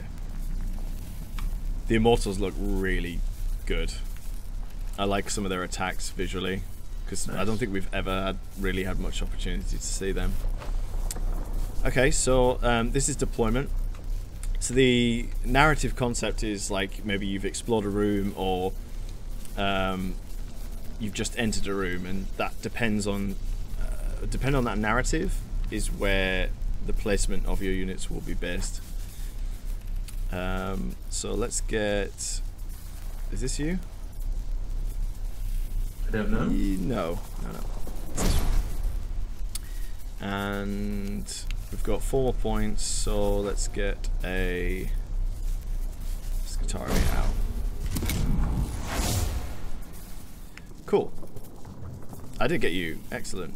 The immortals look really good. I like some of their attacks visually, because nice. I don't think we've ever really had much opportunity to see them. Okay, so this is deployment. So the narrative concept is like maybe you've explored a room, or you've just entered a room, and that depends on that narrative is where the placement of your units will be based. So let's get. Is this you? I don't know. No. And we've got 4 more points, so let's get a Skitarii out. Cool. I did get you. Excellent.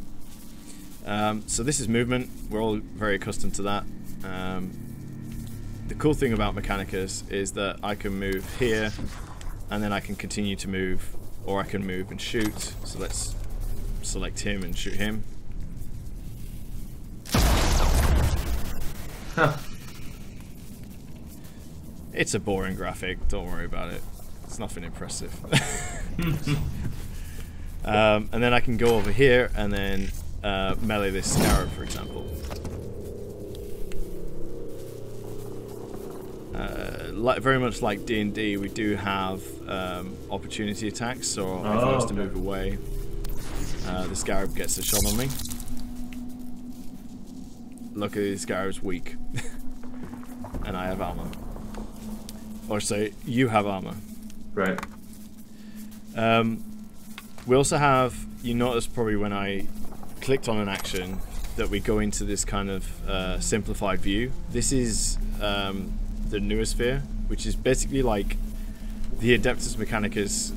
So this is movement. We're all very accustomed to that. The cool thing about Mechanicus is that I can move here, and then I can continue to move, or I can move and shoot. So let's select him and shoot him. Huh. It's a boring graphic. Don't worry about it. It's nothing impressive. And then I can go over here and then melee this scarab, for example. Very much like D&D, we do have opportunity attacks, so if I was to move away, the scarab gets a shot on me. Luckily the scarab's weak. And I have armor. Or say, you have armor. Right. We also have, you noticed probably when I clicked on an action, that we go into this kind of simplified view. This is the noosphere, which is basically like the Adeptus Mechanicus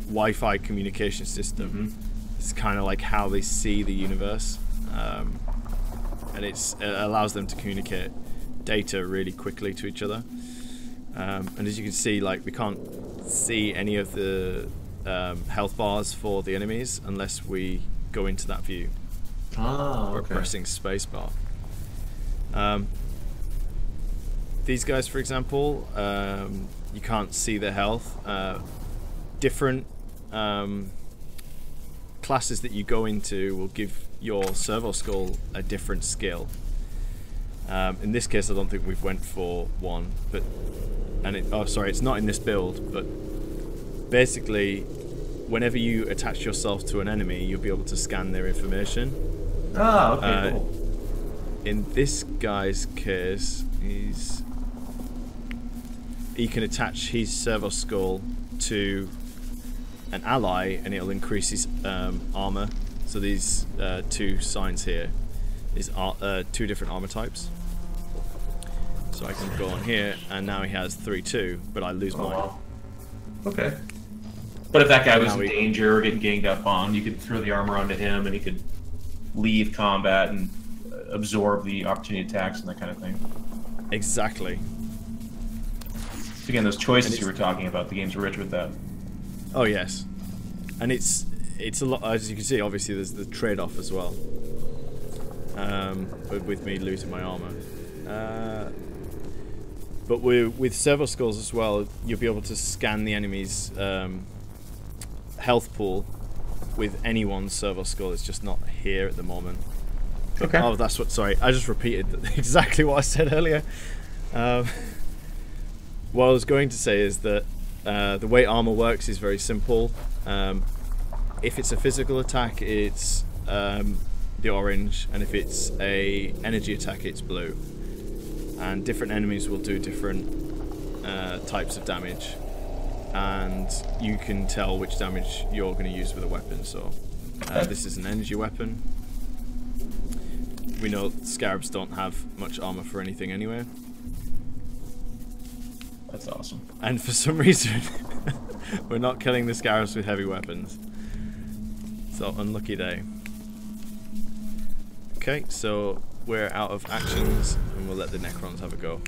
Wi-Fi communication system. Mm-hmm. It's kind of like how they see the universe, and it allows them to communicate data really quickly to each other. And as you can see, like we can't see any of the health bars for the enemies unless we go into that view. Ah, or okay. pressing spacebar. These guys, for example, you can't see their health. Different classes that you go into will give your servo skull a different skill. In this case, I don't think we've went for one, but it's not in this build, but basically, whenever you attach yourself to an enemy, you'll be able to scan their information. Ah, okay, cool. In this guy's case, he can attach his servo skull to an ally and it'll increase his armor. So these two signs here is two different armor types. So I can go on here and now he has 3-2, but I lose mine. Wow. Okay. But if that guy was in danger or getting ganged up on, you could throw the armor onto him and he could leave combat and absorb the opportunity attacks and that kind of thing. Exactly. So again, those choices you were talking about, the game's rich with that. Oh yes, and it's a lot. As you can see, obviously there's the trade-off as well. With me losing my armor, but with servo skulls as well, you'll be able to scan the enemy's health pool with anyone's servo skull. It's just not here at the moment. Okay. Oh, that's what. Sorry, I just repeated exactly what I said earlier. What I was going to say is that the way armor works is very simple. If it's a physical attack, it's the orange, and if it's a energy attack, it's blue. And different enemies will do different types of damage, and you can tell which damage you're going to use with a weapon. So this is an energy weapon. We know scarabs don't have much armor for anything anyway. That's awesome. And for some reason, we're not killing the scarabs with heavy weapons. So, unlucky day. Okay, so we're out of actions, and we'll let the Necrons have a go.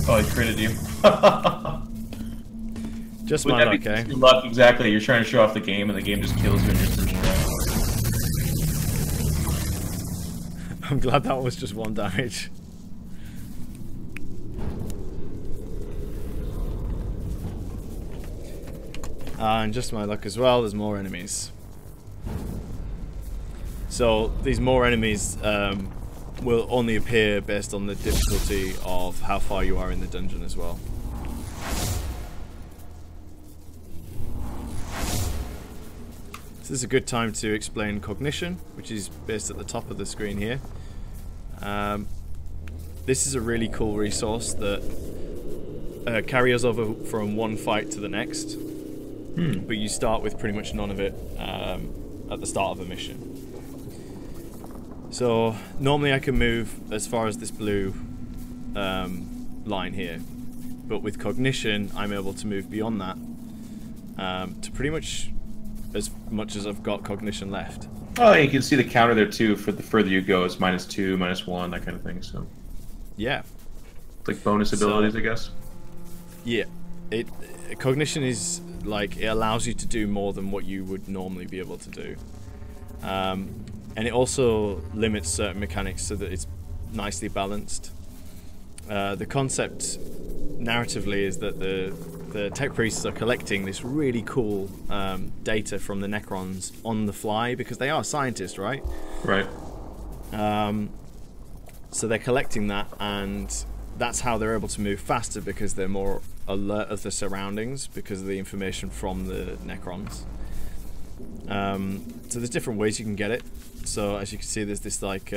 Oh, he critted you. Just my luck, eh? Luck, exactly. You're trying to show off the game, and the game just kills you in your first round. I'm glad that was just 1 damage. And just my luck as well, there's more enemies. So these more enemies will only appear based on the difficulty of how far you are in the dungeon as well. This is a good time to explain cognition, which is based at the top of the screen here. This is a really cool resource that carries over from one fight to the next, but you start with pretty much none of it at the start of a mission. So normally I can move as far as this blue line here, but with cognition I'm able to move beyond that to pretty much as I've got cognition left. Oh, you can see the counter there too. For the further you go, it's -2, -1, that kind of thing. So yeah, it's like bonus abilities, I guess. Yeah, cognition is like, it allows you to do more than what you would normally be able to do, and it also limits certain mechanics so that it's nicely balanced. The concept narratively is that the tech priests are collecting this really cool data from the Necrons on the fly, because they are scientists, right? Right. So they're collecting that, and that's how they're able to move faster, because they're more alert of the surroundings because of the information from the Necrons. So there's different ways you can get it. So as you can see, there's this like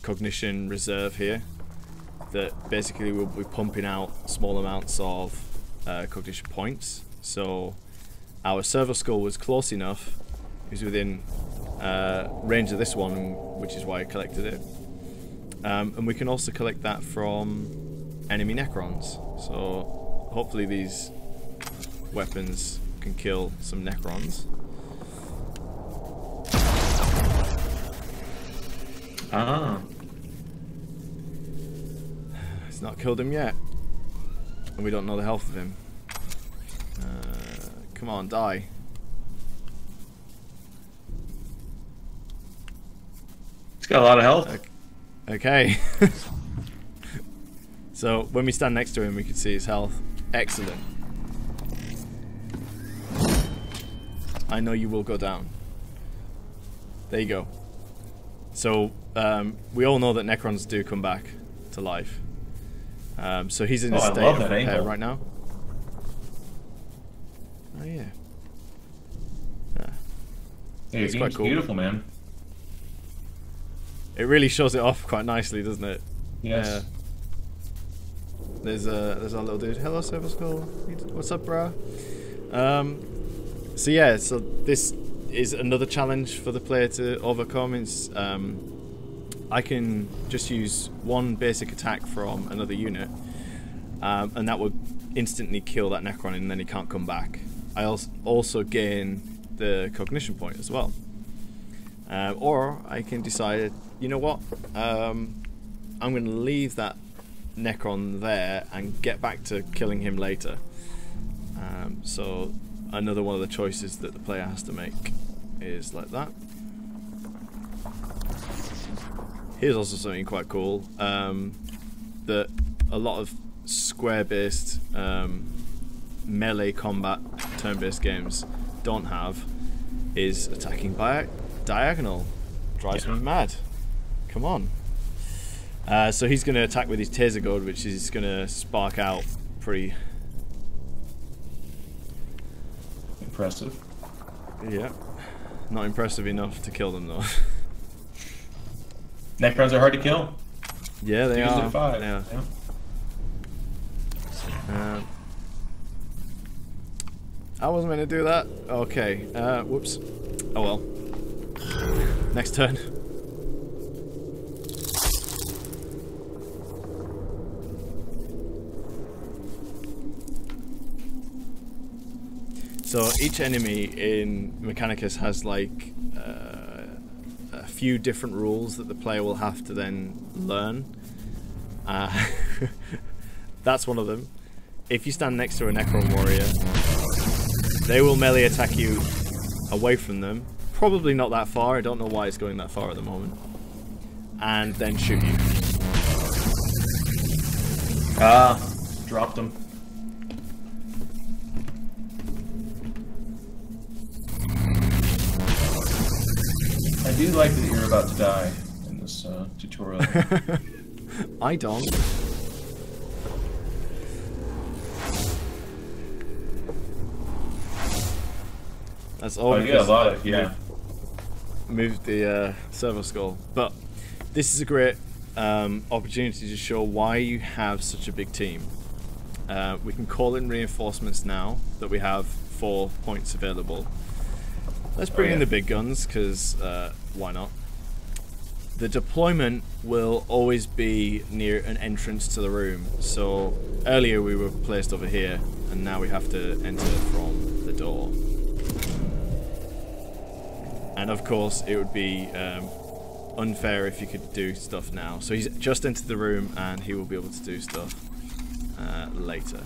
cognition reserve here that basically will be pumping out small amounts of cognition points. So our servo skull was close enough, it was within range of this one, which is why I collected it. And we can also collect that from enemy Necrons. So hopefully these weapons can kill some Necrons. not killed him yet. And we don't know the health of him. Come on, die. He's got a lot of health. Okay. So when we stand next to him, we can see his health. Excellent. I know you will go down. There you go. So we all know that Necrons do come back to life. So he's in a state of repair right now. Oh yeah. Hey, it's quite cool. Beautiful, man. It really shows it off quite nicely, doesn't it? Yes. There's our little dude. Hello, Silver Skull. What's up, bro? So yeah, so this is another challenge for the player to overcome. Is I can just use one basic attack from another unit, and that would instantly kill that Necron, and then he can't come back. I also gain the cognition point as well. Or I can decide, you know what, I'm going to leave that Necron there and get back to killing him later. So another one of the choices that the player has to make is like that. Here's also something quite cool that a lot of square-based melee combat turn-based games don't have, is attacking by diagonal. Drives me mad. Come on. So he's going to attack with his taser gun, which is going to spark out pretty impressive. Yeah. Not impressive enough to kill them though. Necrons are hard to kill. Yeah, they are. 5. Yeah. I wasn't meant to do that. Okay. Whoops. Oh well. Next turn. So each enemy in Mechanicus has like a few different rules that the player will have to then learn. That's one of them. If you stand next to a Necron warrior, they will melee attack you away from them. Probably not that far. I don't know why it's going that far at the moment. And then shoot you. Dropped him. I do like that you're about to die in this tutorial. I don't. That's all. You got a lot of, yeah. Moved the servo skull, but this is a great opportunity to show why you have such a big team. We can call in reinforcements now that we have 4 points available. Let's bring in the big guns, because why not? The deployment will always be near an entrance to the room. So earlier we were placed over here, and now we have to enter from the door. And of course it would be unfair if you could do stuff now. So he's just entered the room, and he will be able to do stuff later.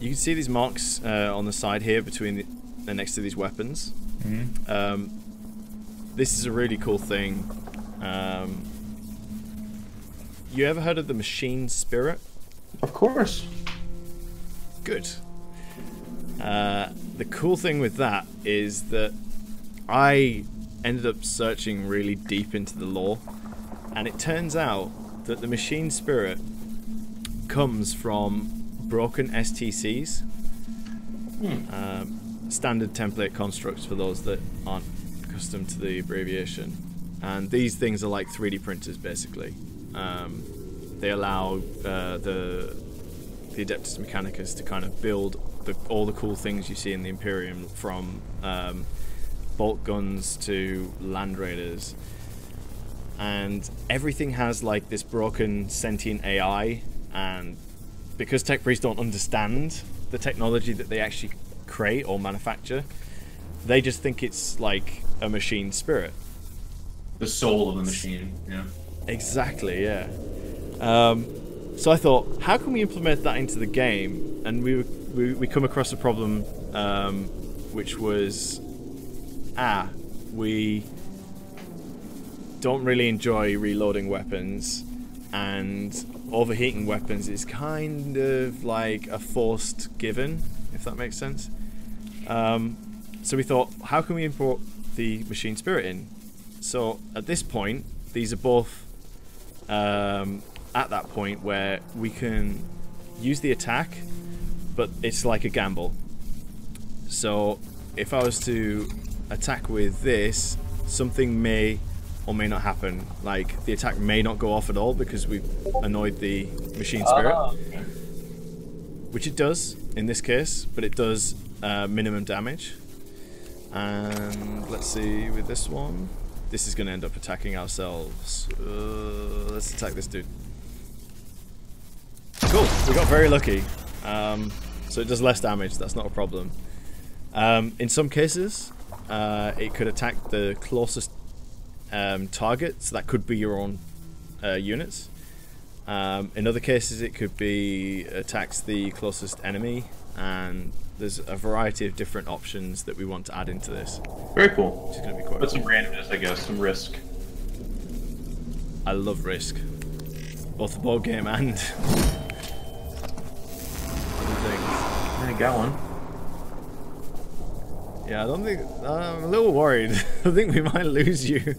You can see these marks on the side here between next to these weapons. Mm-hmm. This is a really cool thing. You ever heard of the machine spirit? Of course. Good. The cool thing with that is that I ended up searching really deep into the lore, and it turns out that the machine spirit comes from broken STCs, standard template constructs for those that aren't accustomed to the abbreviation. And these things are like 3D printers basically. They allow the Adeptus Mechanicus to kind of build all the cool things you see in the Imperium, from bolt guns to land raiders, and everything has like this broken sentient AI. And because tech priests don't understand the technology that they actually create or manufacture, they just think it's like a machine spirit. The soul of the machine, yeah. Exactly, yeah. So I thought, how can we implement that into the game? And we come across a problem, which was, we don't really enjoy reloading weapons, and overheating weapons is kind of like a forced given, if that makes sense. So we thought, how can we import the machine spirit in? So at this point, these are both at that point where we can use the attack, but it's like a gamble. So if I was to attack with this, something may or may not happen. Like the attack may not go off at all because we've annoyed the machine spirit, which it does in this case, but it does minimum damage. And let's see with this one. This is going to end up attacking ourselves. Let's attack this dude. Cool, we got very lucky. So it does less damage, that's not a problem. In some cases, it could attack the closest target, so that could be your own units. In other cases, it could be attacks the closest enemy, and there's a variety of different options that we want to add into this. Very cool. Which is going to be quite Put cool. some randomness, I guess, some risk. I love risk, both the board game and other things. I got one. Yeah, I don't think I'm a little worried. I think we might lose you.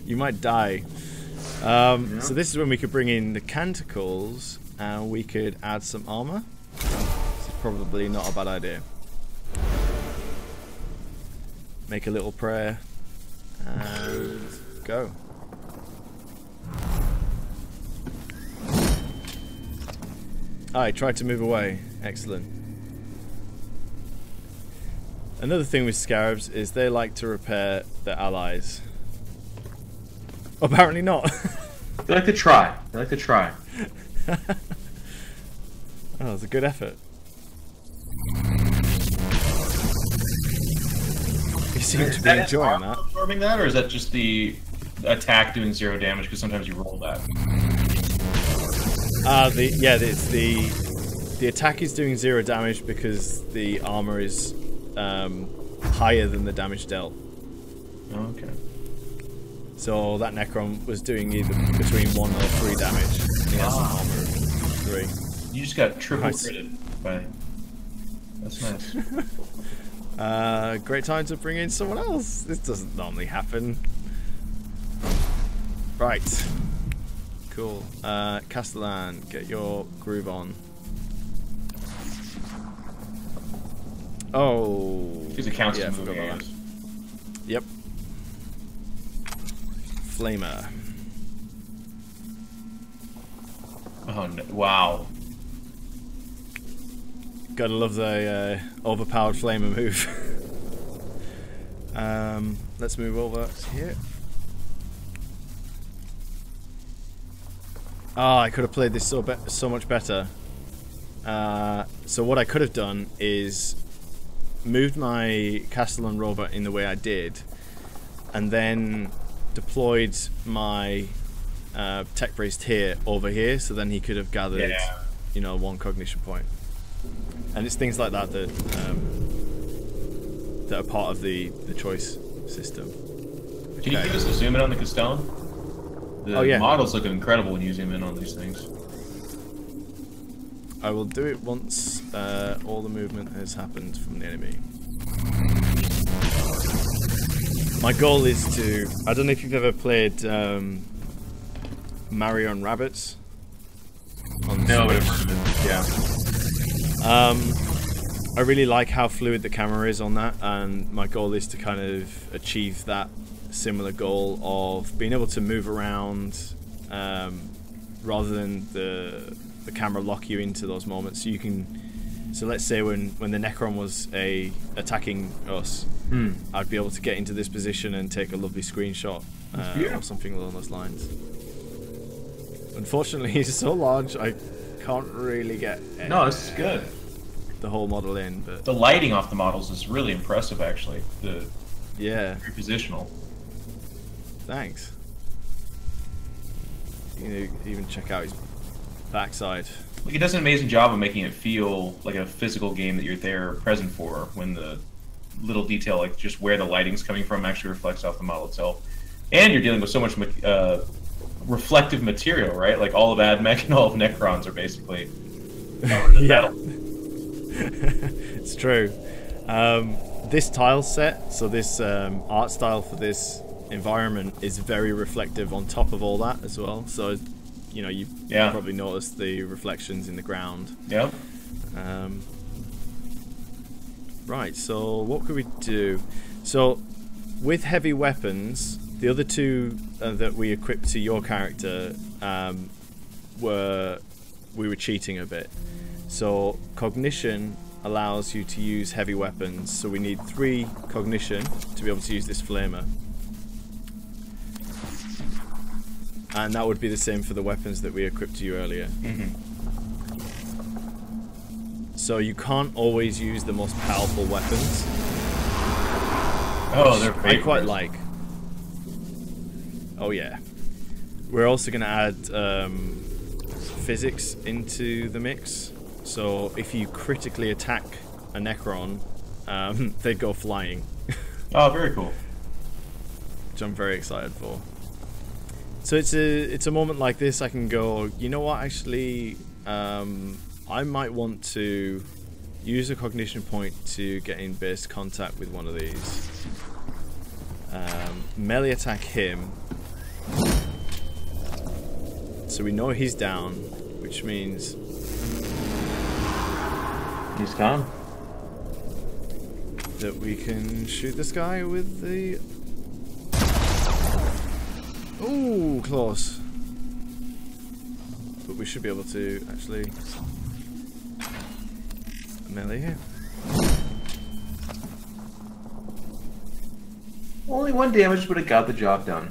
You might die. So this is when we could bring in the canticles, and we could add some armor. This is probably not a bad idea. Make a little prayer and go. I tried to move away. Excellent. Another thing with scarabs is they like to repair their allies. Apparently not. They like to try. They like to try. Oh, it's a good effort. You seem to be enjoying that. Absorbing that, or is that just the attack doing 0 damage? Because sometimes you roll that. The attack is doing 0 damage because the armor is higher than the damage dealt. Okay. So that Necron was doing either between 1 or 3 damage. And he has an armor of 3. You just got triple critted by. That's nice. Great time to bring in someone else. This doesn't normally happen. Right. Cool. Castellan, get your groove on. Oh. Because it counts yeah, as I forgot moving. about that. Yep. Flamer. Oh no. Wow. Gotta love the overpowered flamer move. Let's move over here. Oh, I could have played this so much better. So what I could have done is moved my Castellan robot in the way I did, and then deployed my tech priest here over here, so then he could have gathered, you know, 1 cognition point. And it's things like that that that are part of the choice system. Can you give us a zoom in on the Castellan? The models look incredible when you zoom in on these things. I will do it once all the movement has happened from the enemy. My goal is to... I don't know if you've ever played Mario and Rabbids. No, but I've heard of it. Yeah. I really like how fluid the camera is on that, and my goal is to kind of achieve that similar goal of being able to move around rather than the camera lock you into those moments. So you can... So let's say when the Necron was attacking us, I'd be able to get into this position and take a lovely screenshot or something along those lines. Unfortunately, he's so large, I can't really get no, this is good. The whole model in. But the lighting off the models is really impressive, actually. Very positional. Thanks. you know, even check out his backside. Like, it does an amazing job of making it feel like a physical game that you're there present for, when the little detail, like just where the lighting's coming from, actually reflects off the model itself. And you're dealing with so much reflective material, right? Like all of AdMech and all of Necrons are basically yeah. It's true. This tile set, so this art style for this environment is very reflective on top of all that as well. So, you know, you probably noticed the reflections in the ground. Yep. Right, so what could we do? So, with heavy weapons, the other two that we equipped to your character we were cheating a bit. So, cognition allows you to use heavy weapons, so we need 3 cognition to be able to use this flamer. And that would be the same for the weapons that we equipped to you earlier. So you can't always use the most powerful weapons. Oh, they're I quite like. Oh yeah. We're also going to add physics into the mix. So if you critically attack a Necron, they go flying. Oh, very cool. Which I'm very excited for. So it's a moment like this I can go, you know what, actually, I might want to use a cognition point to get in base contact with one of these. Melee attack him. So we know he's down, which means he's gone. That we can shoot this guy with the... Ooh, close. But we should be able to actually melee him. Only 1 damage would have got the job done.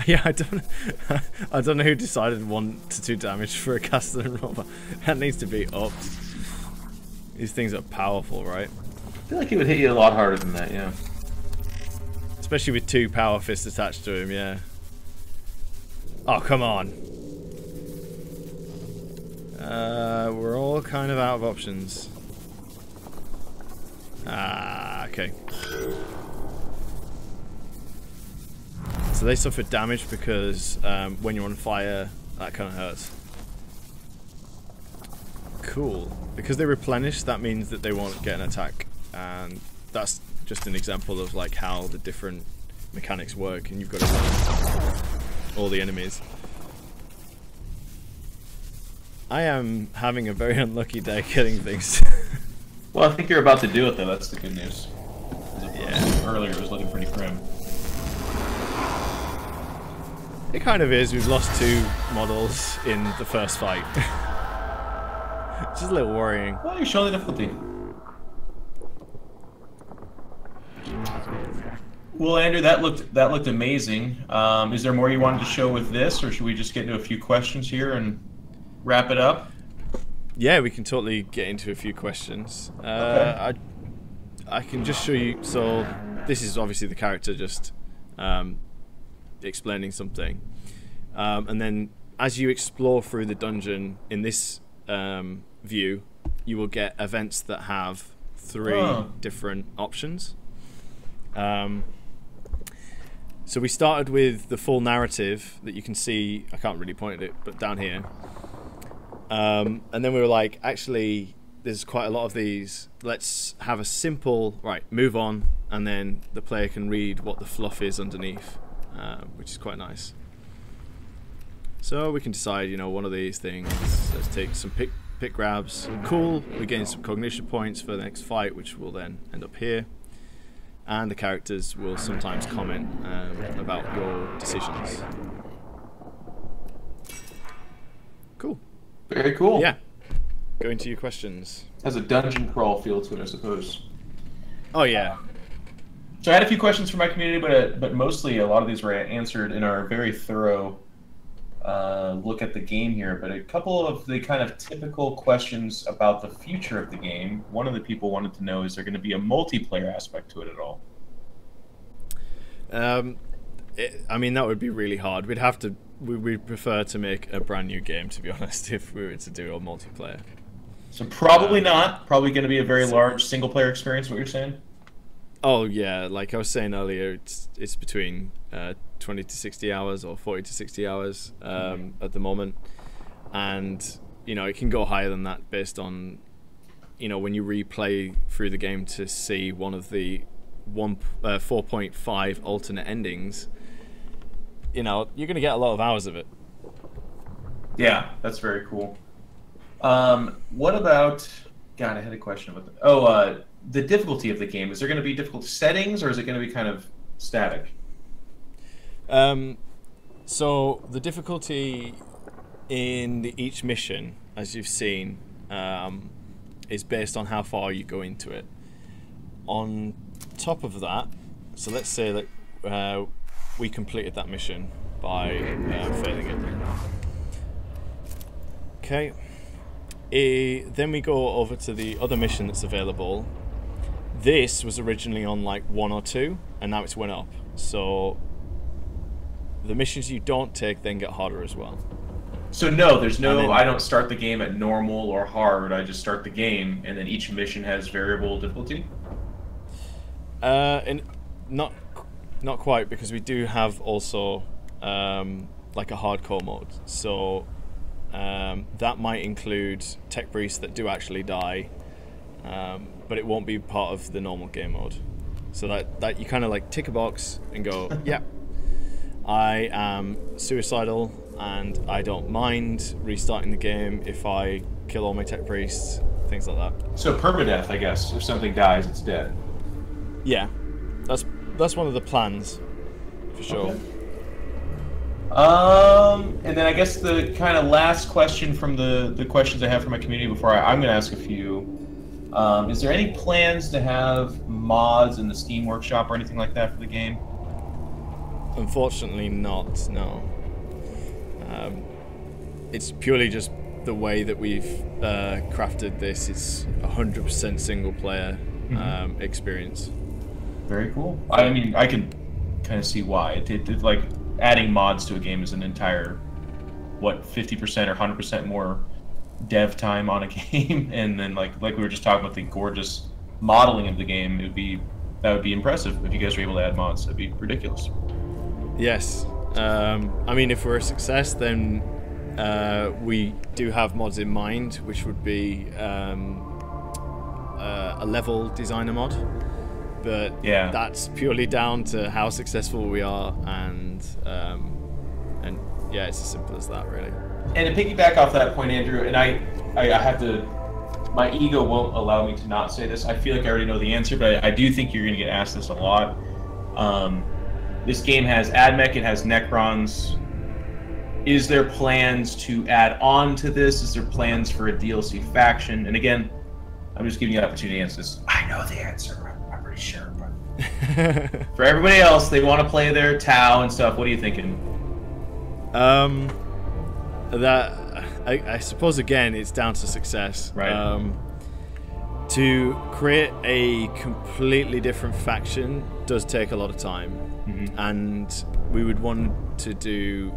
Yeah, I don't know who decided 1 to 2 damage for a caster and robber. That needs to be upped. These things are powerful, right? I feel like it would hit you a lot harder than that, yeah. Especially with 2 power fists attached to him, yeah. Oh, come on. We're all kind of out of options. Ah, okay. So they suffer damage because when you're on fire, that kind of hurts. Cool. Because they replenish, that means that they won't get an attack. And that's just an example of like how the different mechanics work, and you've got to learn all the enemies. I am having a very unlucky day killing things. Well, I think you're about to do it though, that's the good news. Yeah. Earlier it was looking pretty grim. It kind of is. We've lost 2 models in the first fight. It's just a little worrying. Well, you're showing the difficulty. Well, Andrew, that looked amazing. Is there more you wanted to show with this, or should we just get into a few questions here and wrap it up? Yeah, we can totally get into a few questions. Okay. I can just show you. So this is obviously the character just explaining something, and then as you explore through the dungeon in this view, you will get events that have 3 different options. So we started with the full narrative that you can see. I can't really point at it, but down here. And then we were like, actually, there's quite a lot of these. Let's have a simple, right, move on, and then the player can read what the fluff is underneath, which is quite nice. So we can decide, you know, one of these things. Let's take some pick grabs. Cool. We gain some cognition points for the next fight, which will then end up here. And the characters will sometimes comment about your decisions. Cool. Very cool. Yeah. Going to your questions. Has a dungeon crawl feel to it, I suppose. Oh yeah. So I had a few questions from my community, but mostly a lot of these were answered in our very thorough look at the game here. But a couple of the kind of typical questions about the future of the game. One of the people wanted to know, is there going to be a multiplayer aspect to it at all? I mean, that would be really hard. We'd have to we prefer to make a brand new game, to be honest, if we were to do a multiplayer. So probably not. Probably going to be a very large single player experience. What you're saying? Oh yeah, like I was saying earlier, it's between 20 to 60 hours or 40 to 60 hours at the moment, and it can go higher than that based on when you replay through the game to see one of the 4.5 alternate endings. You're going to get a lot of hours of it. Yeah, that's very cool. What about? God, I had a question about the difficulty of the game. Is there going to be difficult settings, or is it going to be kind of static? So the difficulty in each mission, as you've seen, is based on how far you go into it. On top of that, so let's say that we completed that mission by failing it. Okay. Then we go over to the other mission that's available. This was originally on like 1 or 2, and now it's went up. So the missions you don't take then get harder as well. So no, there's no. I don't start the game at normal or hard. I just start the game, and then each mission has variable difficulty. And not quite, because we do have also like a hardcore mode. So that might include tech priests that do actually die, but it won't be part of the normal game mode. So that you kind of like tick a box and go, yeah, I am suicidal and I don't mind restarting the game if I kill all my tech priests, things like that. So permadeath, I guess. If something dies, it's dead. Yeah, that's one of the plans, for sure. Okay. And then I guess the kind of last question from the questions I have from my community before I'm going to ask a few. Is there any plans to have mods in the Steam Workshop or anything like that for the game? Unfortunately not, no. It's purely just the way that we've crafted this. It's 100% single player experience. Very cool. I mean, I can kind of see why. It like adding mods to a game is an entire, 50% or 100% more dev time on a game, and then like we were just talking about the gorgeous modeling of the game. That would be impressive if you guys were able to add mods. That'd be ridiculous. Yes. I mean, if we're a success, then we do have mods in mind, which would be a level designer mod. But yeah, that's purely down to how successful we are, and yeah, it's as simple as that, really. And to piggyback off that point, Andrew, and I have to, my ego won't allow me to not say this. I feel like I already know the answer, but I do think you're going to get asked this a lot. This game has AdMech, it has Necrons. Is there plans to add on to this? Is there plans for a DLC faction? And again, I'm just giving you an opportunity to answer this. I know the answer. I'm pretty sure, but for everybody else, they want to play their Tau and stuff. What are you thinking? I suppose again it's down to success. Right. To create a completely different faction does take a lot of time, and we would want to do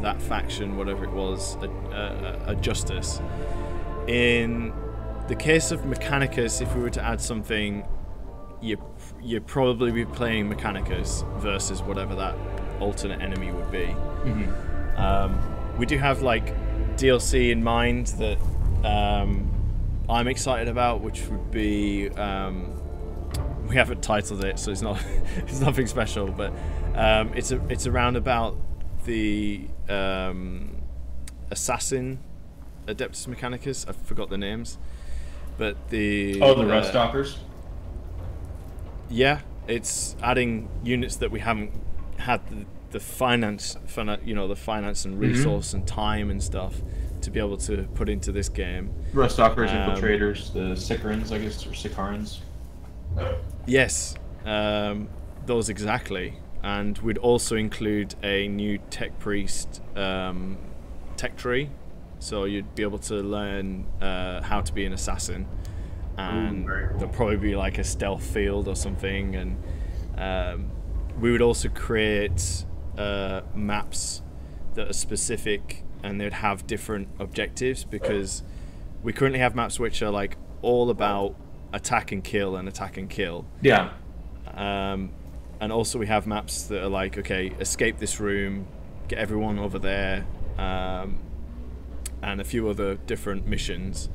that faction, whatever it was, a justice. In the case of Mechanicus, if we were to add something, you'd probably be playing Mechanicus versus whatever that alternate enemy would be. We do have like DLC in mind that I'm excited about, which would be we haven't titled it, so it's not it's nothing special, but it's around about the assassin Adeptus Mechanicus. I forgot the names, but the Rust Stalkers. Yeah, it's adding units that we haven't had the finance, the finance and resource and time and stuff to be able to put into this game. Rust Stalkers, Infiltrators, the Sicarans, I guess, or Sicarans. Yes, those exactly. And we'd also include a new tech priest tech tree, so you'd be able to learn how to be an assassin, and cool. There'll probably be like a stealth field or something, and we would also create maps that are specific, and they'd have different objectives, because we currently have maps which are like all about attack and kill and attack and kill. Yeah. And also we have maps that are like, okay, escape this room, get everyone over there, and a few other different missions.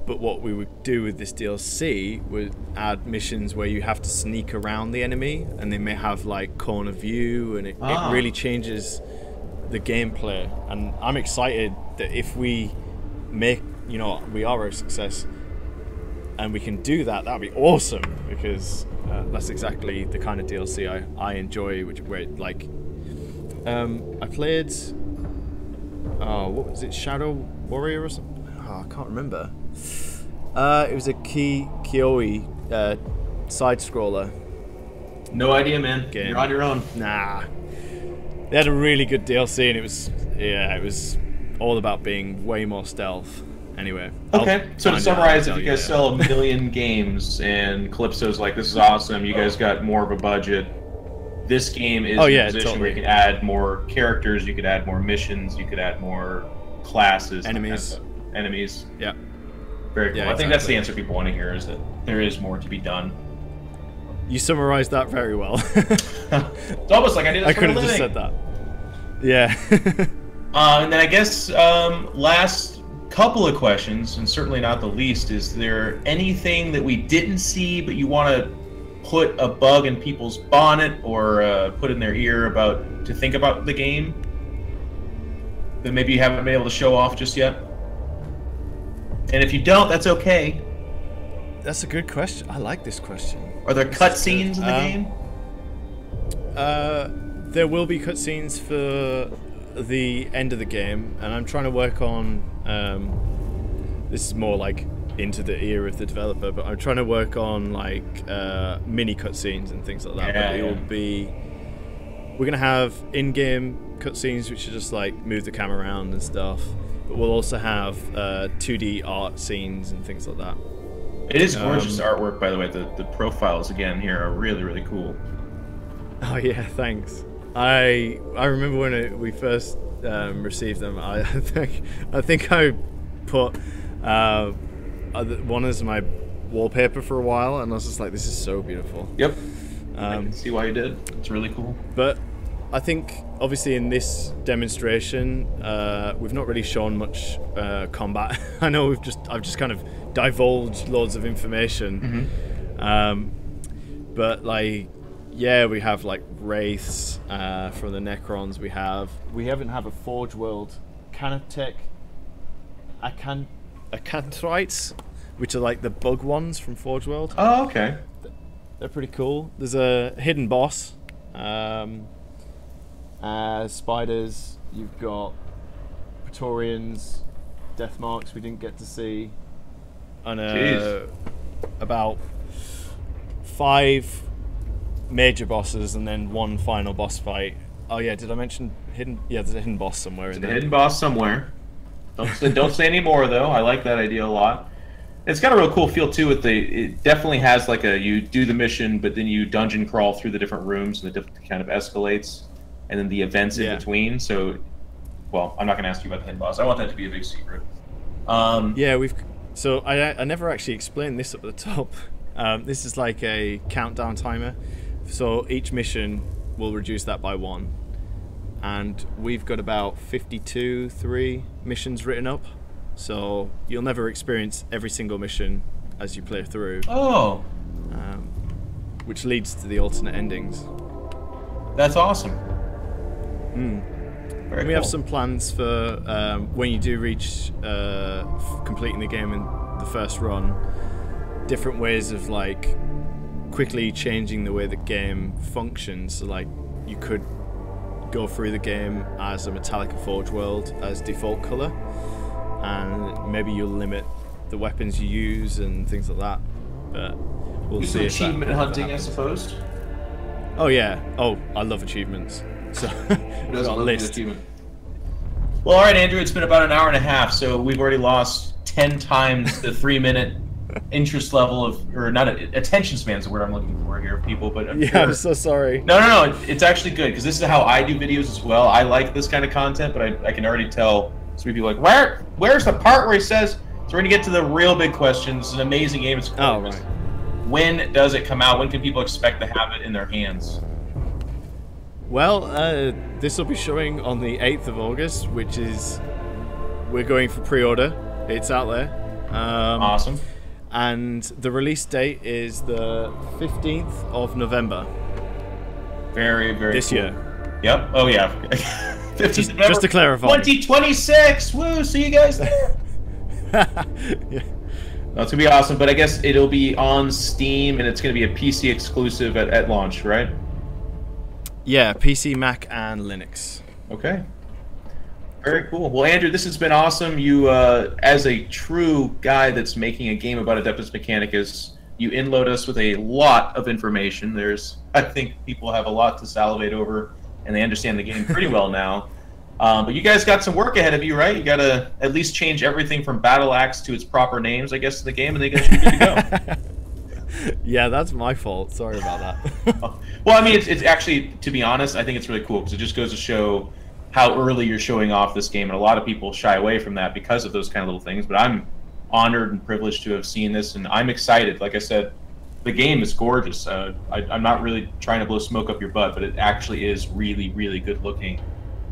But what we would do with this DLC would add missions where you have to sneak around the enemy, and they may have like corner view, and it really changes the gameplay. And I'm excited that if we make, you know, we are a success and we can do that, that'd be awesome, because that's exactly the kind of DLC I enjoy, where like I played what was it, Shadow Warrior or something? I can't remember. It was a Kioi side scroller. No idea, man. Game. You're on your own. Nah, they had a really good DLC, and it was all about being way more stealth. Anyway. Okay, so to summarize, if you guys sell 1 million games and Calypso's like, this is awesome, you guys got more of a budget, this game is in a position where you can add more characters, you could add more missions, you could add more classes. Enemies. Enemies. Yeah. Very cool. Yeah, I think that's the answer people want to hear, is that there is more to be done. You summarized that very well. It's almost like I did this for a living. I could have just said that. Yeah. And then I guess last couple of questions, and certainly not the least, is there anything that we didn't see but you want to put a bug in people's bonnet, or put in their ear about to think about the game that maybe you haven't been able to show off just yet? And if you don't, that's okay. That's a good question. I like this question. Are there cutscenes in the game? There will be cutscenes for the end of the game, and I'm trying to work on this is more like into the ear of the developer, but I'm trying to work on like mini cutscenes and things like that. Yeah, but it will be, we're gonna have in-game cutscenes which are just like move the camera around and stuff, but we'll also have 2D art scenes and things like that. It is gorgeous artwork, by the way. The profiles again here are really, really cool. Oh yeah, thanks. I remember when we first received them. I think I put one as my wallpaper for a while, and I was just like, this is so beautiful. Yep. I can see why you did. It's really cool. But I think obviously in this demonstration we've not really shown much combat. I know I've just kind of divulged loads of information. Mm-hmm. But like, yeah, we have like wraiths from the Necrons. We haven't have a Forge World Canatech Acanthrites, which are like the bug ones from Forge World. Oh, okay. They're pretty cool. There's a hidden boss. Spiders. You've got Praetorians, death marks we didn't get to see, and about 5 major bosses, and then 1 final boss fight. Oh yeah, did I mention hidden? Yeah, there's a hidden boss somewhere in there. Hidden boss somewhere. Don't say any more though. I like that idea a lot. It's got a real cool feel too. It definitely has like you do the mission, but then you dungeon crawl through the different rooms, and it kind of escalates, and then the events in between. So, well, I'm not going to ask you about the hidden boss. I want that to be a big secret. Yeah, So I never actually explained this up at the top. This is like a countdown timer. So each mission will reduce that by 1. And we've got about 3 missions written up. So you'll never experience every single mission as you play through. Oh. Which leads to the alternate endings. That's awesome. And we have some plans for when you do reach completing the game in the first run, different ways of like quickly changing the way the game functions. So like you could go through the game as a Metallica Forge World as default color, and maybe you'll limit the weapons you use and things like that. But we'll see. Achievement hunting, I suppose. Oh yeah. Oh, I love achievements. So we've got a list. Well, all right, Andrew. It's been about an hour and a half, so we've already lost 10 times the 3-minute interest level of, or not attention span's the word I'm looking for here, people. But I'm so sorry. No. It's actually good because this is how I do videos as well. I like this kind of content, but I can already tell some people like, where's the part where he says? So we're gonna get to the real big questions. It's an amazing game. It's cool. Oh, right. When does it come out? When can people expect to have it in their hands? Well, this will be showing on the 8th of August, which is, we're going for pre-order. It's out there. Awesome. And the release date is the 15th of November. Very, very this cool. year. Yep. Oh, yeah. 15th November. Just to clarify. 2026. Woo! See you guys there. Yeah. That's gonna be awesome, but I guess it'll be on Steam and it's gonna be a PC exclusive at launch, right? Yeah, PC, Mac, and Linux. Okay. Very cool. Well, Andrew, this has been awesome. You, as a true guy that's making a game about Adeptus Mechanicus, you inload us with a lot of information. I think people have a lot to salivate over, and they understand the game pretty well now. But you guys got some work ahead of you, right? You got to at least change everything from Battle Axe to its proper names, I guess, in the game, and they get you good to go. Yeah, that's my fault. Sorry about that. Well, I mean, it's actually, to be honest, I think it's really cool because it just goes to show how early you're showing off this game, and a lot of people shy away from that because of those kind of little things. But I'm honored and privileged to have seen this, and I'm excited. Like I said, the game is gorgeous. I'm not really trying to blow smoke up your butt, but it actually is really, really good looking.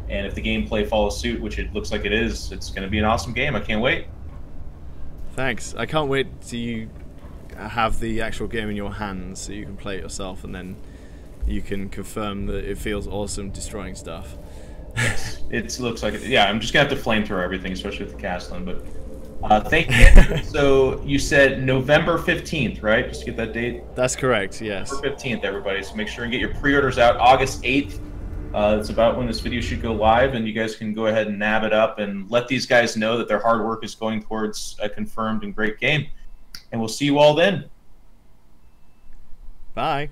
And if the gameplay follows suit, which it looks like it is, it's going to be an awesome game. I can't wait. Thanks. I can't wait to you have the actual game in your hands so you can play it yourself, and then you can confirm that it feels awesome destroying stuff. Yes, it looks like it. Yeah, I'm just going to have to flamethrower everything, especially with the Castlin. But thank you. So you said November 15th, right? Just to get that date? That's correct, yes. November 15th, everybody. So make sure and get your pre-orders out. August 8th. It's about when this video should go live, and you guys can go ahead and nab it up and let these guys know that their hard work is going towards a confirmed and great game. And we'll see you all then. Bye.